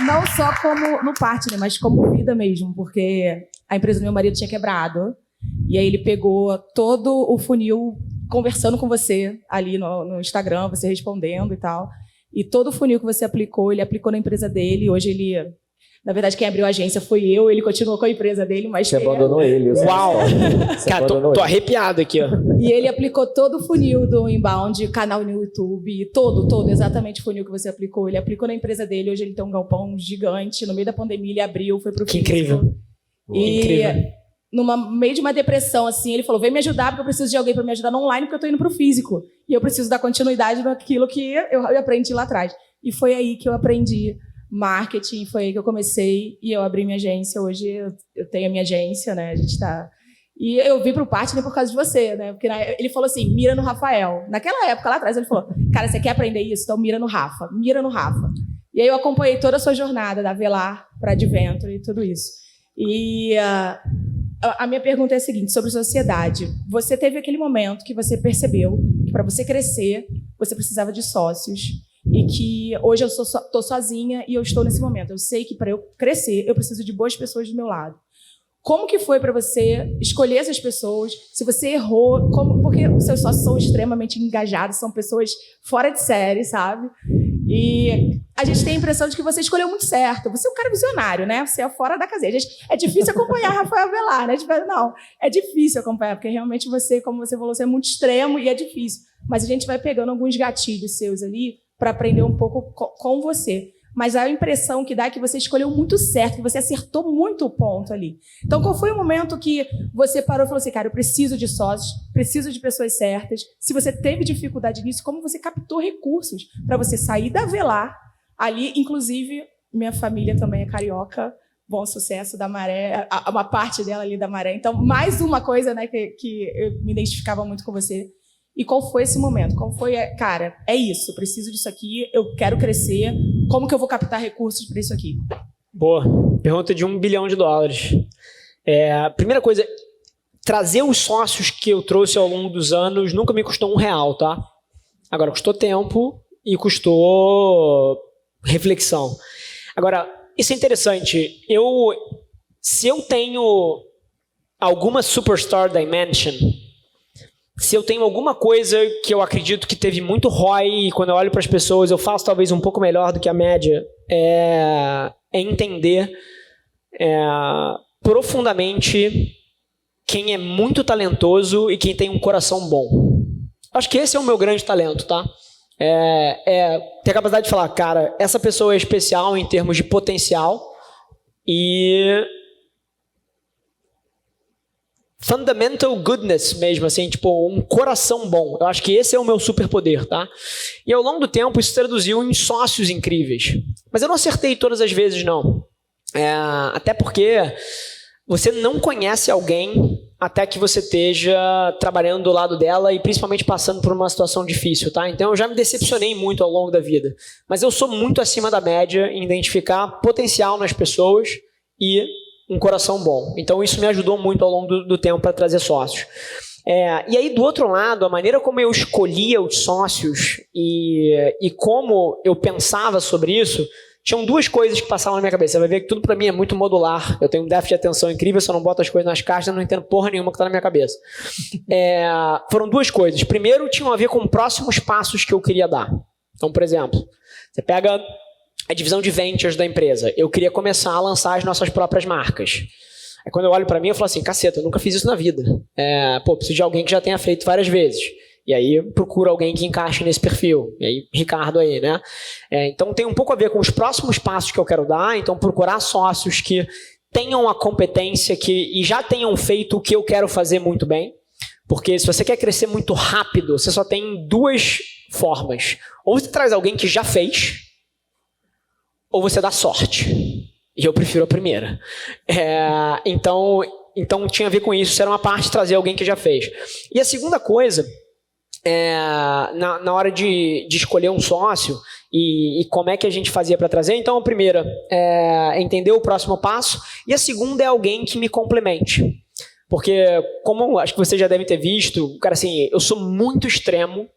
Speaker 6: não só como no partner, mas como vida mesmo, porque a empresa do meu marido tinha quebrado, e aí ele pegou todo o funil conversando com você ali no Instagram, você respondendo e tal, e todo o funil que você aplicou, ele aplicou na empresa dele, hoje ele... Na verdade, quem abriu a agência foi eu, ele continuou com a empresa dele, mas...
Speaker 3: Você abandonou ele.
Speaker 1: Uau! Cara, tô arrepiado aqui, ó.
Speaker 6: E ele aplicou todo o funil do inbound, canal no YouTube, todo, exatamente o funil que você aplicou. Ele aplicou na empresa dele, hoje ele tem um galpão gigante, no meio da pandemia ele abriu, foi pro
Speaker 1: Que
Speaker 6: físico.
Speaker 1: incrível.
Speaker 6: E
Speaker 1: incrível.
Speaker 6: No meio de uma depressão, assim, ele falou, vem me ajudar, porque eu preciso de alguém para me ajudar no online, porque eu tô indo pro físico. E eu preciso dar continuidade naquilo que eu aprendi lá atrás. E foi aí que eu aprendi marketing, foi aí que eu comecei e eu abri minha agência. Hoje eu tenho a minha agência, né? A gente tá... E eu vim pro partner por causa de você, né? Porque ele falou assim, mira no Rafael. Naquela época, lá atrás, ele falou, cara, você quer aprender isso? Então mira no Rafa. E aí eu acompanhei toda a sua jornada, da Velar para Adventure e tudo isso. E a minha pergunta é a seguinte, sobre sociedade. Você teve aquele momento que você percebeu que para você crescer, você precisava de sócios. E que hoje eu estou sozinha e eu estou nesse momento. Eu sei que para eu crescer, eu preciso de boas pessoas do meu lado. Como que foi para você escolher essas pessoas? Se você errou, porque os seus sócios são extremamente engajados, são pessoas fora de série, sabe? E a gente tem a impressão de que você escolheu muito certo. Você é um cara visionário, né? Você é fora da casinha. É difícil acompanhar Rafael Velar, né? Não, é difícil acompanhar, porque realmente você, como você falou, você é muito extremo e é difícil. Mas a gente vai pegando alguns gatilhos seus ali para aprender um pouco com você. Mas a impressão que dá é que você escolheu muito certo, que você acertou muito o ponto ali. Então, qual foi o momento que você parou e falou assim, cara, eu preciso de sócios, preciso de pessoas certas. Se você teve dificuldade nisso, como você captou recursos para você sair da Velar ali? Inclusive, minha família também é carioca, Bom Sucesso da Maré, uma parte dela ali da Maré. Então, mais uma coisa, né, que eu me identificava muito com você. E qual foi esse momento? Como foi, cara, é isso, preciso disso aqui, eu quero crescer, como que eu vou captar recursos para isso aqui?
Speaker 1: Boa, pergunta de $1 bilhão. Primeira coisa, trazer os sócios que eu trouxe ao longo dos anos nunca me custou R$1, tá? Agora, custou tempo e custou reflexão. Agora, isso é interessante, se eu tenho alguma Superstar Dimension, se eu tenho alguma coisa que eu acredito que teve muito ROI e quando eu olho para as pessoas eu faço talvez um pouco melhor do que a média, é entender profundamente quem é muito talentoso e quem tem um coração bom. Acho que esse é o meu grande talento, tá? Ter a capacidade de falar, cara, essa pessoa é especial em termos de potencial e... fundamental goodness mesmo, assim, tipo, um coração bom. Eu acho que esse é o meu superpoder, tá? E ao longo do tempo isso traduziu em sócios incríveis. Mas eu não acertei todas as vezes, não. Até porque você não conhece alguém até que você esteja trabalhando do lado dela e principalmente passando por uma situação difícil, tá? Então eu já me decepcionei muito ao longo da vida. Mas eu sou muito acima da média em identificar potencial nas pessoas e um coração bom. Então isso me ajudou muito ao longo do tempo para trazer sócios. E aí do outro lado, a maneira como eu escolhia os sócios e como eu pensava sobre isso, tinham duas coisas que passavam na minha cabeça. Você vai ver que tudo para mim é muito modular. Eu tenho um déficit de atenção incrível, se eu não boto as coisas nas caixas, eu não entendo porra nenhuma que está na minha cabeça. Foram duas coisas. Primeiro, tinham a ver com próximos passos que eu queria dar. Então, por exemplo, você pega a divisão de ventures da empresa. Eu queria começar a lançar as nossas próprias marcas. Aí quando eu olho para mim, eu falo assim, caceta, eu nunca fiz isso na vida. Preciso de alguém que já tenha feito várias vezes. E aí procuro alguém que encaixe nesse perfil. E aí, Ricardo aí, né? Então tem um pouco a ver com os próximos passos que eu quero dar. Então procurar sócios que tenham a competência e já tenham feito o que eu quero fazer muito bem. Porque se você quer crescer muito rápido, você só tem duas formas. Ou você traz alguém que já fez, ou você dá sorte. E eu prefiro a primeira. Então tinha a ver com isso. Isso era uma parte de trazer alguém que já fez. E a segunda coisa, na hora de escolher um sócio e como é que a gente fazia para trazer. Então a primeira é entender o próximo passo. E a segunda é alguém que me complemente. Porque, como acho que você já deve ter visto, cara, assim, eu sou muito extremo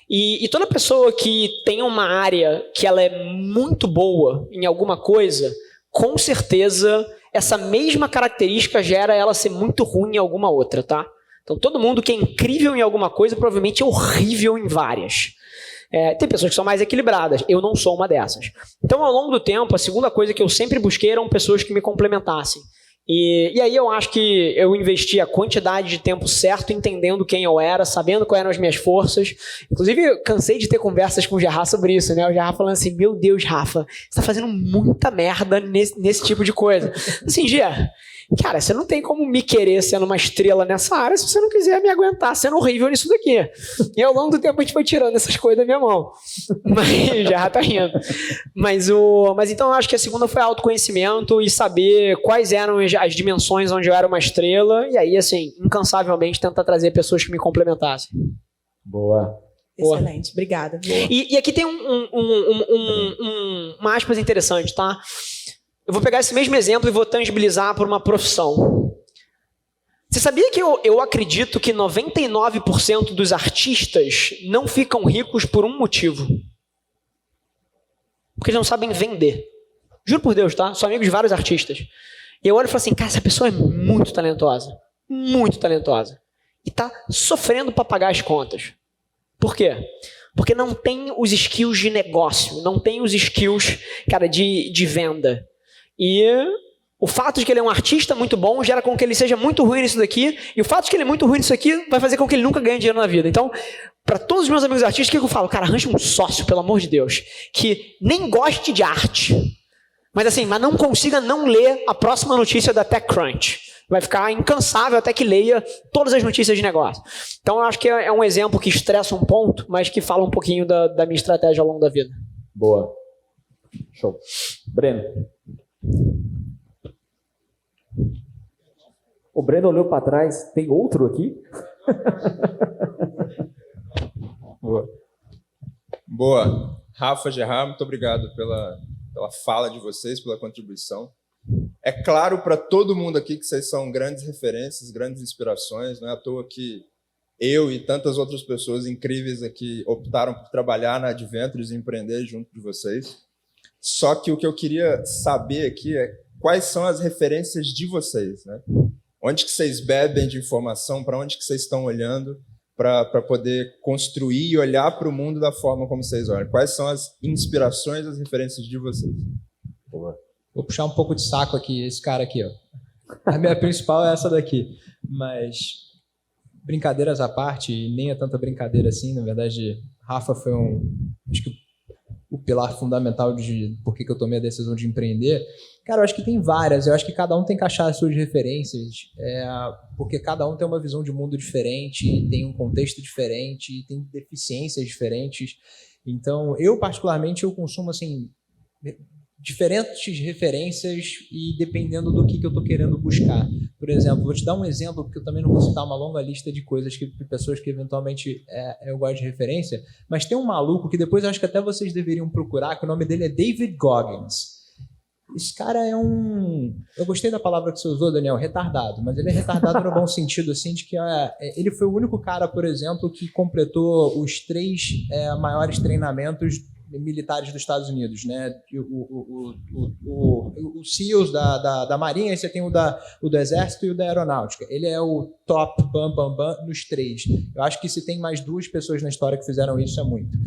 Speaker 1: E toda pessoa que tem uma área que ela é muito boa em alguma coisa, com certeza essa mesma característica gera ela ser muito ruim em alguma outra, tá? Então todo mundo que é incrível em alguma coisa provavelmente é horrível em várias. Tem pessoas que são mais equilibradas, eu não sou uma dessas. Então ao longo do tempo, a segunda coisa que eu sempre busquei eram pessoas que me complementassem. E aí eu acho que eu investi a quantidade de tempo certo entendendo quem eu era, sabendo quais eram as minhas forças. Inclusive, eu cansei de ter conversas com o Gerard sobre isso, né? O Gerard falando assim, meu Deus, Rafa, você tá fazendo muita merda nesse tipo de coisa. Assim, Gia, cara, você não tem como me querer sendo uma estrela nessa área se você não quiser me aguentar sendo horrível nisso daqui. E ao longo do tempo a gente foi tirando essas coisas da minha mão. Mas já tá rindo. Mas então eu acho que a segunda foi autoconhecimento e saber quais eram as dimensões onde eu era uma estrela. E aí, assim, incansavelmente tentar trazer pessoas que me complementassem.
Speaker 3: Boa.
Speaker 6: Excelente, obrigada.
Speaker 1: E aqui tem uma aspas interessante, tá? Eu vou pegar esse mesmo exemplo e vou tangibilizar por uma profissão. Você sabia que eu acredito que 99% dos artistas não ficam ricos por um motivo? Porque eles não sabem vender. Juro por Deus, tá? Sou amigo de vários artistas. E eu olho e falo assim, cara, essa pessoa é muito talentosa. Muito talentosa. E tá sofrendo para pagar as contas. Por quê? Porque não tem os skills de negócio, não tem os skills, cara, de venda. E o fato de que ele é um artista muito bom gera com que ele seja muito ruim nisso daqui, e o fato de que ele é muito ruim nisso aqui vai fazer com que ele nunca ganhe dinheiro na vida. Então, para todos os meus amigos artistas, o que eu falo? Cara, arranja um sócio, pelo amor de Deus, que nem goste de arte, mas não consiga não ler a próxima notícia da TechCrunch. Vai ficar incansável até que leia todas as notícias de negócio. Então, eu acho que é um exemplo que estressa um ponto, mas que fala um pouquinho da minha estratégia ao longo da vida.
Speaker 3: Boa. Show. Breno. O Breno olhou para trás. Tem outro aqui?
Speaker 7: Boa. Rafa, Gerard, muito obrigado pela fala de vocês, pela contribuição. É claro para todo mundo aqui que vocês são grandes referências, grandes inspirações. Não é à toa que eu e tantas outras pessoas incríveis aqui optaram por trabalhar na Adventures e empreender junto de vocês. Só que o que eu queria saber aqui é quais são as referências de vocês, né? Onde que vocês bebem de informação, para onde que vocês estão olhando para poder construir e olhar para o mundo da forma como vocês olham. Quais são as inspirações, as referências de vocês? Boa.
Speaker 2: Vou puxar um pouco de saco aqui, esse cara aqui, ó. A minha principal é essa daqui. Mas, brincadeiras à parte, e nem é tanta brincadeira assim, na verdade, Rafa foi acho que o pilar fundamental de por que eu tomei a decisão de empreender. Cara, eu acho que tem várias, eu acho que cada um tem que achar as suas referências, porque cada um tem uma visão de mundo diferente, tem um contexto diferente, tem deficiências diferentes. Então, eu particularmente, eu consumo, assim, diferentes referências e dependendo do que eu estou querendo buscar. Por exemplo, vou te dar um exemplo, porque eu também não vou citar uma longa lista de coisas de pessoas que eventualmente eu gosto de referência, mas tem um maluco que depois eu acho que até vocês deveriam procurar, que o nome dele é David Goggins. Esse cara é eu gostei da palavra que você usou, Daniel, retardado, mas ele é retardado no bom sentido, assim, de que ele foi o único cara, por exemplo, que completou os 3 maiores treinamentos militares dos Estados Unidos, né? Os SEALs da Marinha, aí você tem o do Exército e o da Aeronáutica. Ele é o top, nos 3. Eu acho que se tem mais 2 pessoas na história que fizeram isso, é muito.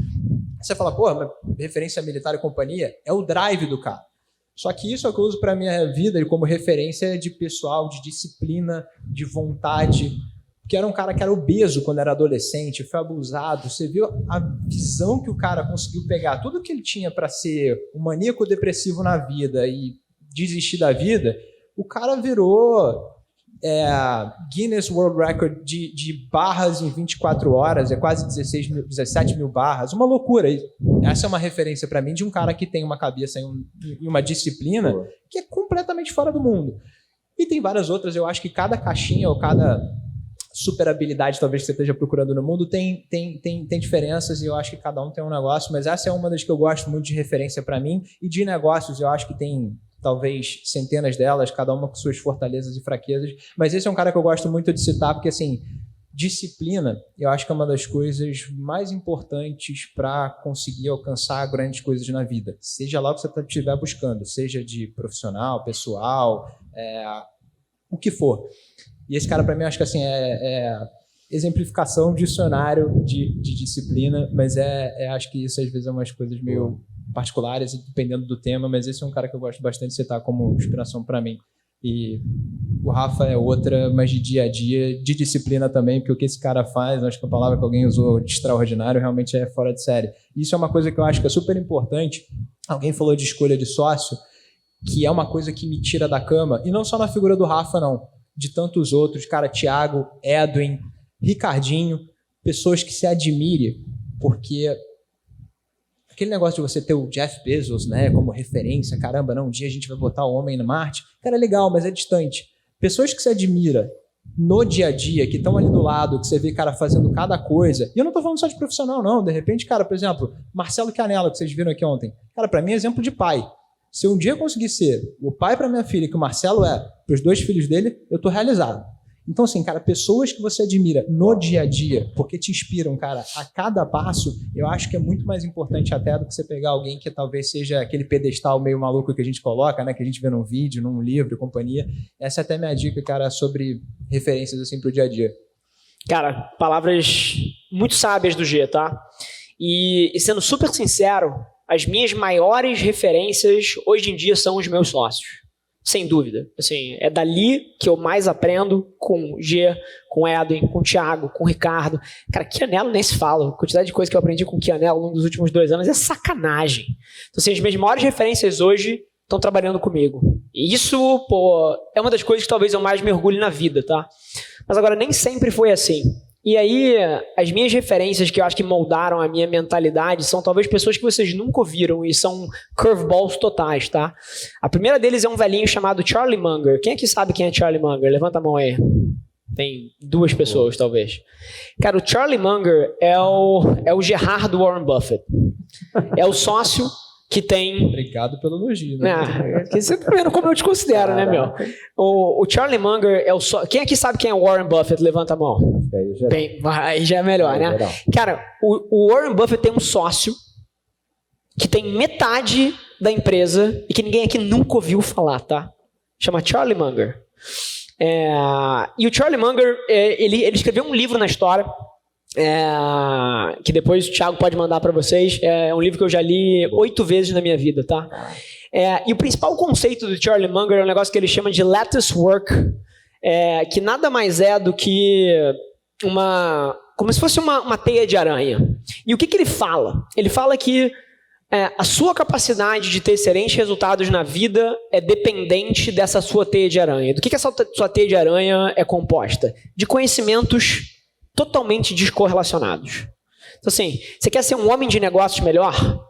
Speaker 2: Você fala, pô, mas referência militar e companhia é o drive do cara. Só que isso é o que eu uso para a minha vida como referência de pessoal, de disciplina, de vontade, que era um cara que era obeso quando era adolescente, foi abusado. Você viu a visão que o cara conseguiu pegar, tudo que ele tinha para ser um maníaco depressivo na vida e desistir da vida, o cara virou Guinness World Record de barras em 24 horas, é quase 17 mil barras, uma loucura. Essa é uma referência para mim de um cara que tem uma cabeça e uma disciplina que é completamente fora do mundo. E tem várias outras, eu acho que cada caixinha ou cada super habilidade talvez que você esteja procurando no mundo tem diferenças e eu acho que cada um tem um negócio, mas essa é uma das que eu gosto muito de referência para mim. E de negócios eu acho que tem talvez centenas delas, cada uma com suas fortalezas e fraquezas, mas esse é um cara que eu gosto muito de citar porque assim, disciplina, eu acho que é uma das coisas mais importantes para conseguir alcançar grandes coisas na vida. Seja lá o que você estiver buscando, seja de profissional, pessoal, o que for. E esse cara, para mim, acho que assim, é exemplificação, dicionário de disciplina, mas acho que isso às vezes é umas coisas meio particulares, dependendo do tema, mas esse é um cara que eu gosto bastante de citar como inspiração para mim. E o Rafa é outra, mas de dia a dia, de disciplina também, porque o que esse cara faz, acho que a palavra que alguém usou de extraordinário realmente é fora de série. Isso é uma coisa que eu acho que é super importante. Alguém falou de escolha de sócio, que é uma coisa que me tira da cama, e não só na figura do Rafa, não, de tantos outros, cara, Thiago, Edwin, Ricardinho, pessoas que se admire, porque aquele negócio de você ter o Jeff Bezos, né, como referência, caramba, não, um dia a gente vai botar o homem no Marte, cara, é legal, mas é distante. Pessoas que se admira no dia a dia, que estão ali do lado, que você vê, cara, fazendo cada coisa, e eu não tô falando só de profissional, não, de repente, cara, por exemplo, Marcelo Canella, que vocês viram aqui ontem, cara, pra mim é exemplo de pai. Se um dia eu conseguir ser o pai para minha filha, que o Marcelo é, para os 2 filhos dele, eu tô realizado. Então, assim, cara, pessoas que você admira no dia a dia, porque te inspiram, cara, a cada passo, eu acho que é muito mais importante até do que você pegar alguém que talvez seja aquele pedestal meio maluco que a gente coloca, né, que a gente vê num vídeo, num livro, companhia. Essa é até minha dica, cara, sobre referências, assim, pro dia a dia.
Speaker 1: Cara, palavras muito sábias do G, tá? E sendo super sincero, as minhas maiores referências hoje em dia são os meus sócios. Sem dúvida. Assim, é dali que eu mais aprendo com o G, com o Edwin, com o Thiago, com o Ricardo. Cara, Chianello nem se fala. A quantidade de coisa que eu aprendi com o Chianello nos últimos 2 anos é sacanagem. Então, assim, as minhas maiores referências hoje estão trabalhando comigo. E isso, pô, é uma das coisas que talvez eu mais mergulhe na vida, tá? Mas agora, nem sempre foi assim. E aí, as minhas referências que eu acho que moldaram a minha mentalidade são talvez pessoas que vocês nunca ouviram e são curveballs totais, tá? A primeira deles é um velhinho chamado Charlie Munger. Quem aqui sabe quem é Charlie Munger? Levanta a mão aí. Tem 2 pessoas, talvez. Cara, o Charlie Munger é o Gerard do Warren Buffett. É o sócio que tem...
Speaker 2: Obrigado pelo elogio. Né?
Speaker 1: Você tá vendo como eu te considero, né, meu? O Charlie Munger é o sócio... Quem aqui sabe quem é o Warren Buffett? Levanta a mão. Aí já é melhor, né? Cara, o Warren Buffett tem um sócio que tem metade da empresa e que ninguém aqui nunca ouviu falar, tá? Chama Charlie Munger. E o Charlie Munger, ele escreveu um livro na história, que depois o Thiago pode mandar para vocês. É um livro que eu já li 8 vezes na minha vida, tá? E o principal conceito do Charlie Munger é um negócio que ele chama de lattice work, que nada mais é do que como se fosse uma teia de aranha. E o que ele fala? Ele fala que a sua capacidade de ter excelentes resultados na vida é dependente dessa sua teia de aranha. Do que essa sua teia de aranha é composta? De conhecimentos totalmente descorrelacionados. Então, assim, você quer ser um homem de negócios melhor?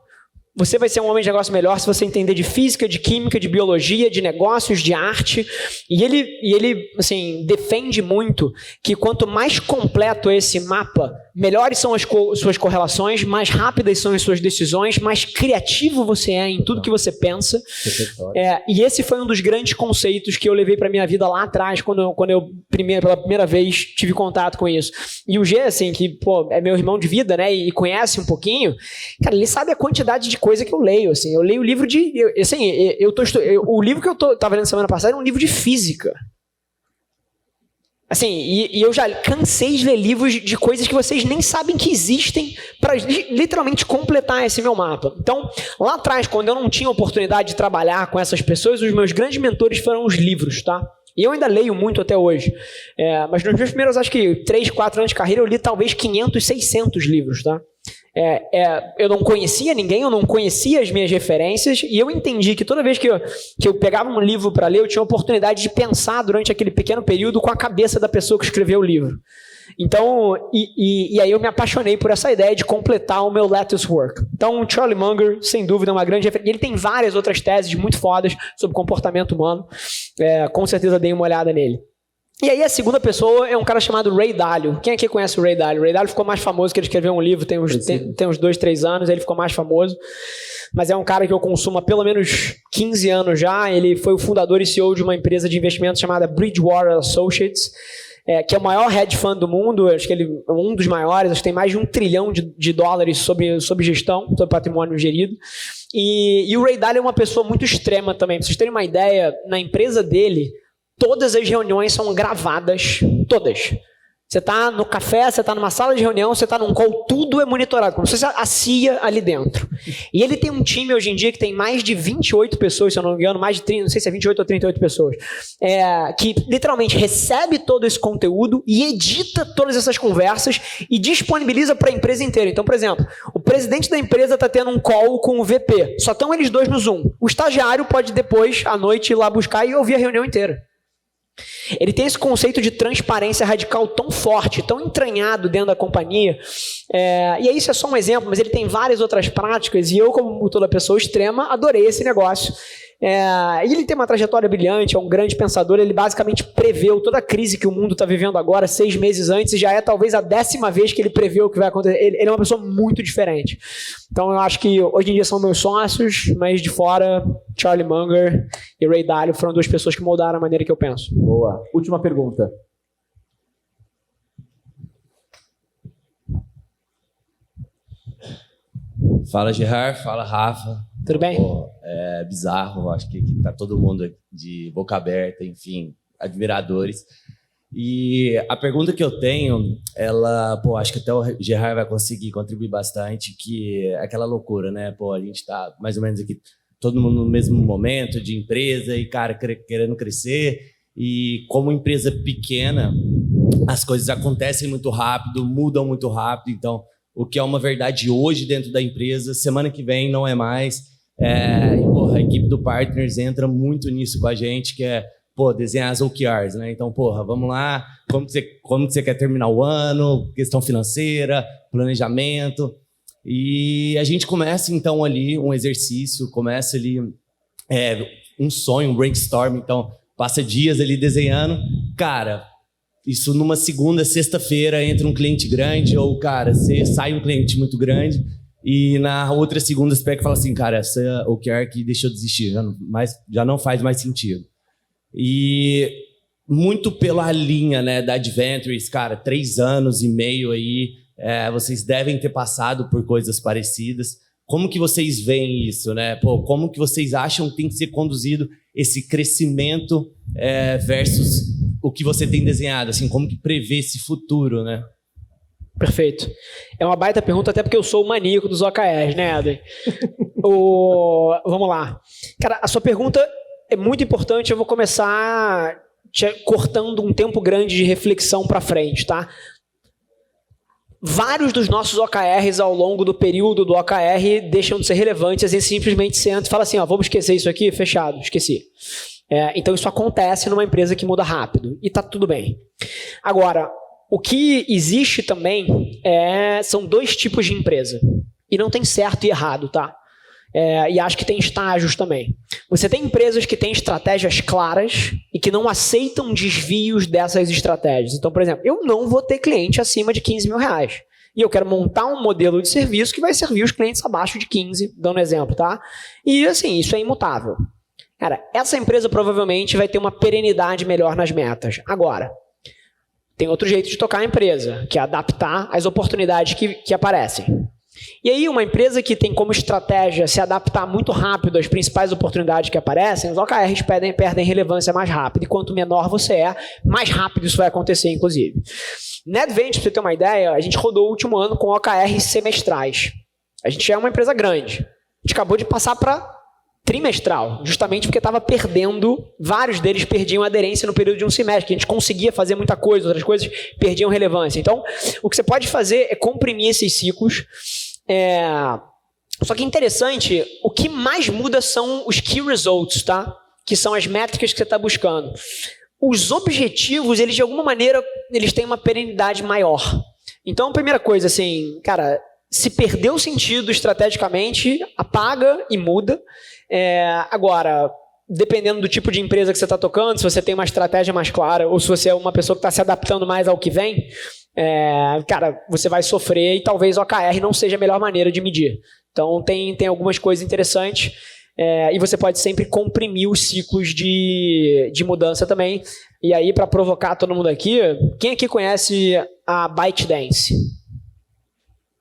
Speaker 1: Você vai ser um homem de negócio melhor se você entender de física, de química, de biologia, de negócios, de arte. E ele assim, defende muito que quanto mais completo é esse mapa, melhores são as suas correlações, mais rápidas são as suas decisões, mais criativo você é em tudo que você pensa. E esse foi um dos grandes conceitos que eu levei para minha vida lá atrás, quando eu pela primeira vez tive contato com isso. E o G, assim, que pô, é meu irmão de vida, né, e conhece um pouquinho, cara, ele sabe a quantidade de coisa que eu leio. Assim, eu leio livro de... o livro que eu estava lendo semana passada era um livro de física. Assim, e eu já cansei de ler livros de coisas que vocês nem sabem que existem para literalmente completar esse meu mapa. Então, lá atrás, quando eu não tinha oportunidade de trabalhar com essas pessoas, os meus grandes mentores foram os livros, tá? E eu ainda leio muito até hoje. Mas nos meus primeiros, acho que 3, 4 anos de carreira, eu li talvez 500, 600 livros, tá? Eu não conhecia ninguém, eu não conhecia as minhas referências, e eu entendi que toda vez que eu pegava um livro para ler, eu tinha a oportunidade de pensar durante aquele pequeno período com a cabeça da pessoa que escreveu o livro. Então, e aí eu me apaixonei por essa ideia de completar o meu lattice work. Então, o Charlie Munger, sem dúvida, é uma grande referência. Ele tem várias outras teses muito fodas sobre comportamento humano. Com certeza dei uma olhada nele. E aí a segunda pessoa é um cara chamado Ray Dalio. Quem aqui conhece o Ray Dalio? O Ray Dalio ficou mais famoso que ele escreveu um livro tem uns 2, 3 anos, ele ficou mais famoso. Mas é um cara que eu consumo há pelo menos 15 anos já. Ele foi o fundador e CEO de uma empresa de investimento chamada Bridgewater Associates. que é o maior hedge fund do mundo, acho que ele é um dos maiores, acho que tem mais de $1 trilhão sobre gestão, sobre patrimônio gerido. E o Ray Dalio é uma pessoa muito extrema também. Para vocês terem uma ideia, na empresa dele, todas as reuniões são gravadas, todas. Você está no café, você está numa sala de reunião, você está num call, tudo é monitorado, como se fosse a CIA ali dentro. E ele tem um time hoje em dia que tem mais de 28 pessoas, se eu não me engano, mais de 30, não sei se é 28 ou 38 pessoas, que literalmente recebe todo esse conteúdo e edita todas essas conversas e disponibiliza para a empresa inteira. Então, por exemplo, o presidente da empresa está tendo um call com o VP, só estão eles dois no Zoom. O estagiário pode depois, à noite, ir lá buscar e ouvir a reunião inteira. Ele tem esse conceito de transparência radical tão forte, tão entranhado dentro da companhia. E aí isso é só um exemplo, mas ele tem várias outras práticas e eu, como toda pessoa extrema, adorei esse negócio. E ele tem uma trajetória brilhante, é um grande pensador, ele basicamente preveu toda a crise que o mundo está vivendo agora, 6 meses antes, e já é talvez a 10ª vez que ele preveu o que vai acontecer. Ele é uma pessoa muito diferente. Então eu acho que hoje em dia são meus sócios, mas de fora, Charlie Munger e Ray Dalio foram 2 pessoas que moldaram a maneira que eu penso.
Speaker 3: Boa. Última pergunta.
Speaker 8: Fala, Gerard. Fala, Rafa.
Speaker 1: Tudo bem?
Speaker 8: Pô, é bizarro. Acho que aqui tá todo mundo de boca aberta, enfim, admiradores. E a pergunta que eu tenho, acho que até o Gerard vai conseguir contribuir bastante, que é aquela loucura, né? A gente tá mais ou menos aqui, todo mundo no mesmo momento de empresa e, cara, querendo crescer. E como empresa pequena, as coisas acontecem muito rápido, mudam muito rápido. Então, o que é uma verdade hoje dentro da empresa, semana que vem não é mais. A equipe do Partners entra muito nisso com a gente, que é desenhar as OKRs, né? Então, vamos lá, como que você quer terminar o ano, questão financeira, planejamento. E a gente começa, então, ali um exercício, começa ali um sonho, um brainstorm. Então, passa dias ali desenhando. Cara, isso numa segunda, sexta-feira entra um cliente grande, ou, cara, você sai um cliente muito grande, e na outra segunda você pega e fala assim, cara, essa OKR aqui deixa eu desistir, já não faz mais sentido. E muito pela linha, né, da Adventures, cara, 3 anos e meio aí, vocês devem ter passado por coisas parecidas. Como que vocês veem isso, né? Como que vocês acham que tem que ser conduzido esse crescimento versus o que você tem desenhado, assim, como que prevê esse futuro, né?
Speaker 1: Perfeito. É uma baita pergunta, até porque eu sou o maníaco dos OKRs, né, Eden? Vamos lá. Cara, a sua pergunta é muito importante, eu vou começar cortando um tempo grande de reflexão para frente, tá? Vários dos nossos OKRs ao longo do período do OKR deixam de ser relevantes e simplesmente senta e fala assim, vamos esquecer isso aqui? Fechado, esqueci. Então isso acontece numa empresa que muda rápido e tá tudo bem. Agora, o que existe também são 2 tipos de empresa e não tem certo e errado, tá? E acho que tem estágios também. Você tem empresas que têm estratégias claras e que não aceitam desvios dessas estratégias. Então, por exemplo, eu não vou ter cliente acima de R$15 mil. E eu quero montar um modelo de serviço que vai servir os clientes abaixo de 15, dando exemplo, tá? E assim, isso é imutável. Cara, essa empresa provavelmente vai ter uma perenidade melhor nas metas. Agora, tem outro jeito de tocar a empresa, que é adaptar às oportunidades que aparecem. E aí, uma empresa que tem como estratégia se adaptar muito rápido às principais oportunidades que aparecem, os OKRs perdem relevância mais rápido. E quanto menor você é, mais rápido isso vai acontecer, inclusive. Na Advent, para você ter uma ideia, a gente rodou o último ano com OKRs semestrais. A gente é uma empresa grande. A gente acabou de passar para trimestral, justamente porque estava perdendo, vários deles perdiam aderência no período de um semestre, que a gente conseguia fazer muita coisa, outras coisas perdiam relevância. Então, o que você pode fazer é comprimir esses ciclos. Só que interessante, o que mais muda são os key results, tá? Que são as métricas que você está buscando. Os objetivos, eles de alguma maneira, eles têm uma perenidade maior. Então, a primeira coisa, assim, cara, se perdeu o sentido estrategicamente, apaga e muda. Agora, dependendo do tipo de empresa que você está tocando, se você tem uma estratégia mais clara ou se você é uma pessoa que está se adaptando mais ao que vem, cara, você vai sofrer e talvez o OKR não seja a melhor maneira de medir. Então, tem algumas coisas interessantes. e você pode sempre comprimir os ciclos de mudança também. E aí, para provocar todo mundo aqui, quem aqui conhece a ByteDance?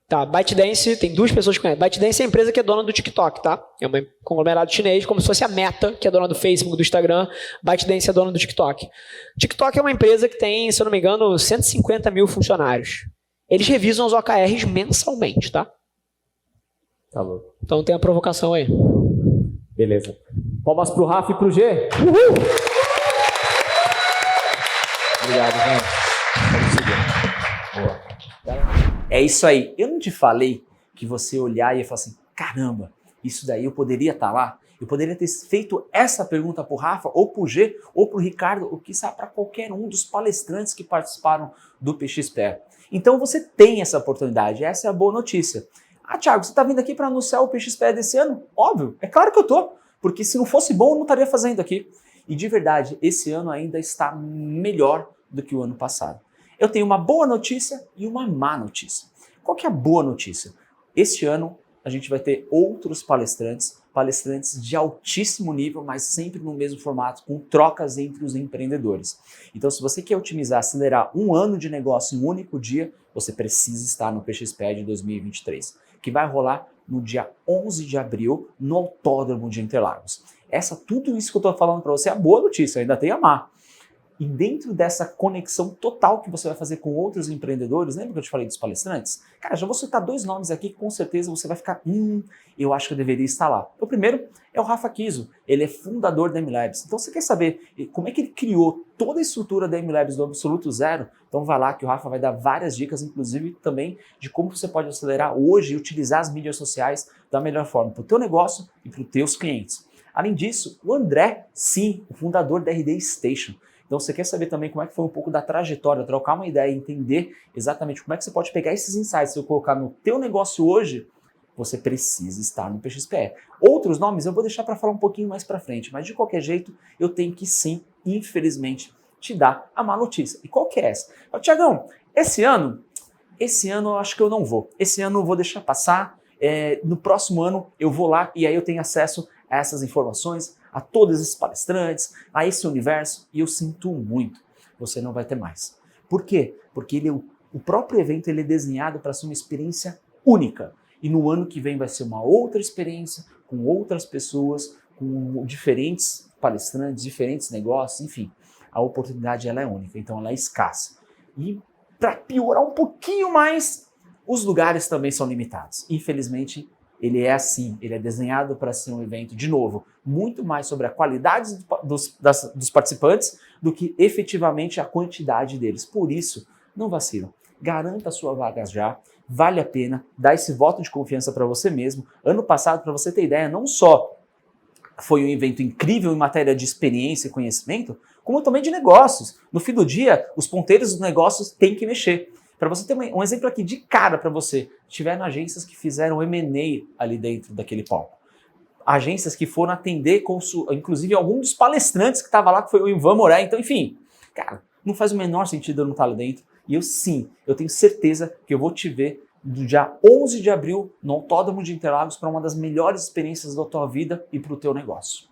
Speaker 1: Tá, ByteDance, tem 2 pessoas que conhecem. ByteDance é a empresa que é dona do TikTok, tá? É um conglomerado chinês, como se fosse a Meta, que é dona do Facebook, do Instagram. ByteDance é dona do TikTok. TikTok é uma empresa que tem, se eu não me engano, 150 mil funcionários. Eles revisam os OKRs mensalmente, tá?
Speaker 3: Tá louco.
Speaker 1: Então tem a provocação aí.
Speaker 3: Beleza. Palmas pro Rafa e pro G. Uhul! Obrigado, gente. Vamos seguir. Boa. É isso aí. Eu não te falei que você olhar e ia falar assim, caramba, isso daí eu poderia estar lá? Eu poderia ter feito essa pergunta pro Rafa, ou pro G, ou pro Ricardo, ou quiçá para qualquer um dos palestrantes que participaram do PXPE. Então você tem essa oportunidade, essa é a boa notícia. Ah, Thiago, você está vindo aqui para anunciar o PXPE desse ano? Óbvio, é claro que eu tô, porque se não fosse bom eu não estaria fazendo aqui. E de verdade, esse ano ainda está melhor do que o ano passado. Eu tenho uma boa notícia e uma má notícia. Qual que é a boa notícia? Este ano a gente vai ter outros palestrantes de altíssimo nível, mas sempre no mesmo formato, com trocas entre os empreendedores. Então, se você quer otimizar, acelerar um ano de negócio em um único dia, você precisa estar no PXPE de 2023, que vai rolar no dia 11 de abril, no Autódromo de Interlagos. Tudo isso que eu estou falando para você é a boa notícia, ainda tem a má. E dentro dessa conexão total que você vai fazer com outros empreendedores, lembra que eu te falei dos palestrantes? Cara, já vou citar 2 nomes aqui que com certeza você vai ficar, eu acho que eu deveria estar lá. O primeiro é o Rafa Kiso, ele é fundador da MLabs. Então você quer saber como é que ele criou toda a estrutura da MLabs do absoluto zero? Então vai lá que o Rafa vai dar várias dicas, inclusive também de como você pode acelerar hoje e utilizar as mídias sociais da melhor forma para o teu negócio e para os teus clientes. Além disso, o André, sim, o fundador da RD Station. Então, você quer saber também como é que foi um pouco da trajetória, trocar uma ideia e entender exatamente como é que você pode pegar esses insights e colocar no teu negócio hoje, você precisa estar no PXPE. Outros nomes eu vou deixar para falar um pouquinho mais para frente, mas de qualquer jeito, eu tenho que sim, infelizmente, te dar a má notícia. E qual que é essa? Tiagão, esse ano eu acho que eu não vou. Esse ano eu vou deixar passar, no próximo ano eu vou lá e aí eu tenho acesso a essas informações, a todos esses palestrantes, a esse universo, e eu sinto muito, você não vai ter mais. Por quê? Porque o próprio evento ele é desenhado para ser uma experiência única, e no ano que vem vai ser uma outra experiência, com outras pessoas, com diferentes palestrantes, diferentes negócios, enfim, a oportunidade ela é única, então ela é escassa. E para piorar um pouquinho mais, os lugares também são limitados. Infelizmente, ele é assim, ele é desenhado para ser um evento, de novo, muito mais sobre a qualidade dos participantes do que efetivamente a quantidade deles. Por isso, não vacilam. Garanta a sua vaga já, vale a pena, dá esse voto de confiança para você mesmo. Ano passado, para você ter ideia, não só foi um evento incrível em matéria de experiência e conhecimento, como também de negócios. No fim do dia, os ponteiros dos negócios têm que mexer. Para você ter um exemplo aqui de cara para você, tiveram agências que fizeram M&A ali dentro daquele palco. Agências que foram atender, inclusive algum dos palestrantes que estava lá, que foi o Ivan Moré. Então, enfim, cara, não faz o menor sentido eu não estar lá dentro. E eu tenho certeza que eu vou te ver do dia 11 de abril no Autódromo de Interlagos para uma das melhores experiências da tua vida e para o teu negócio.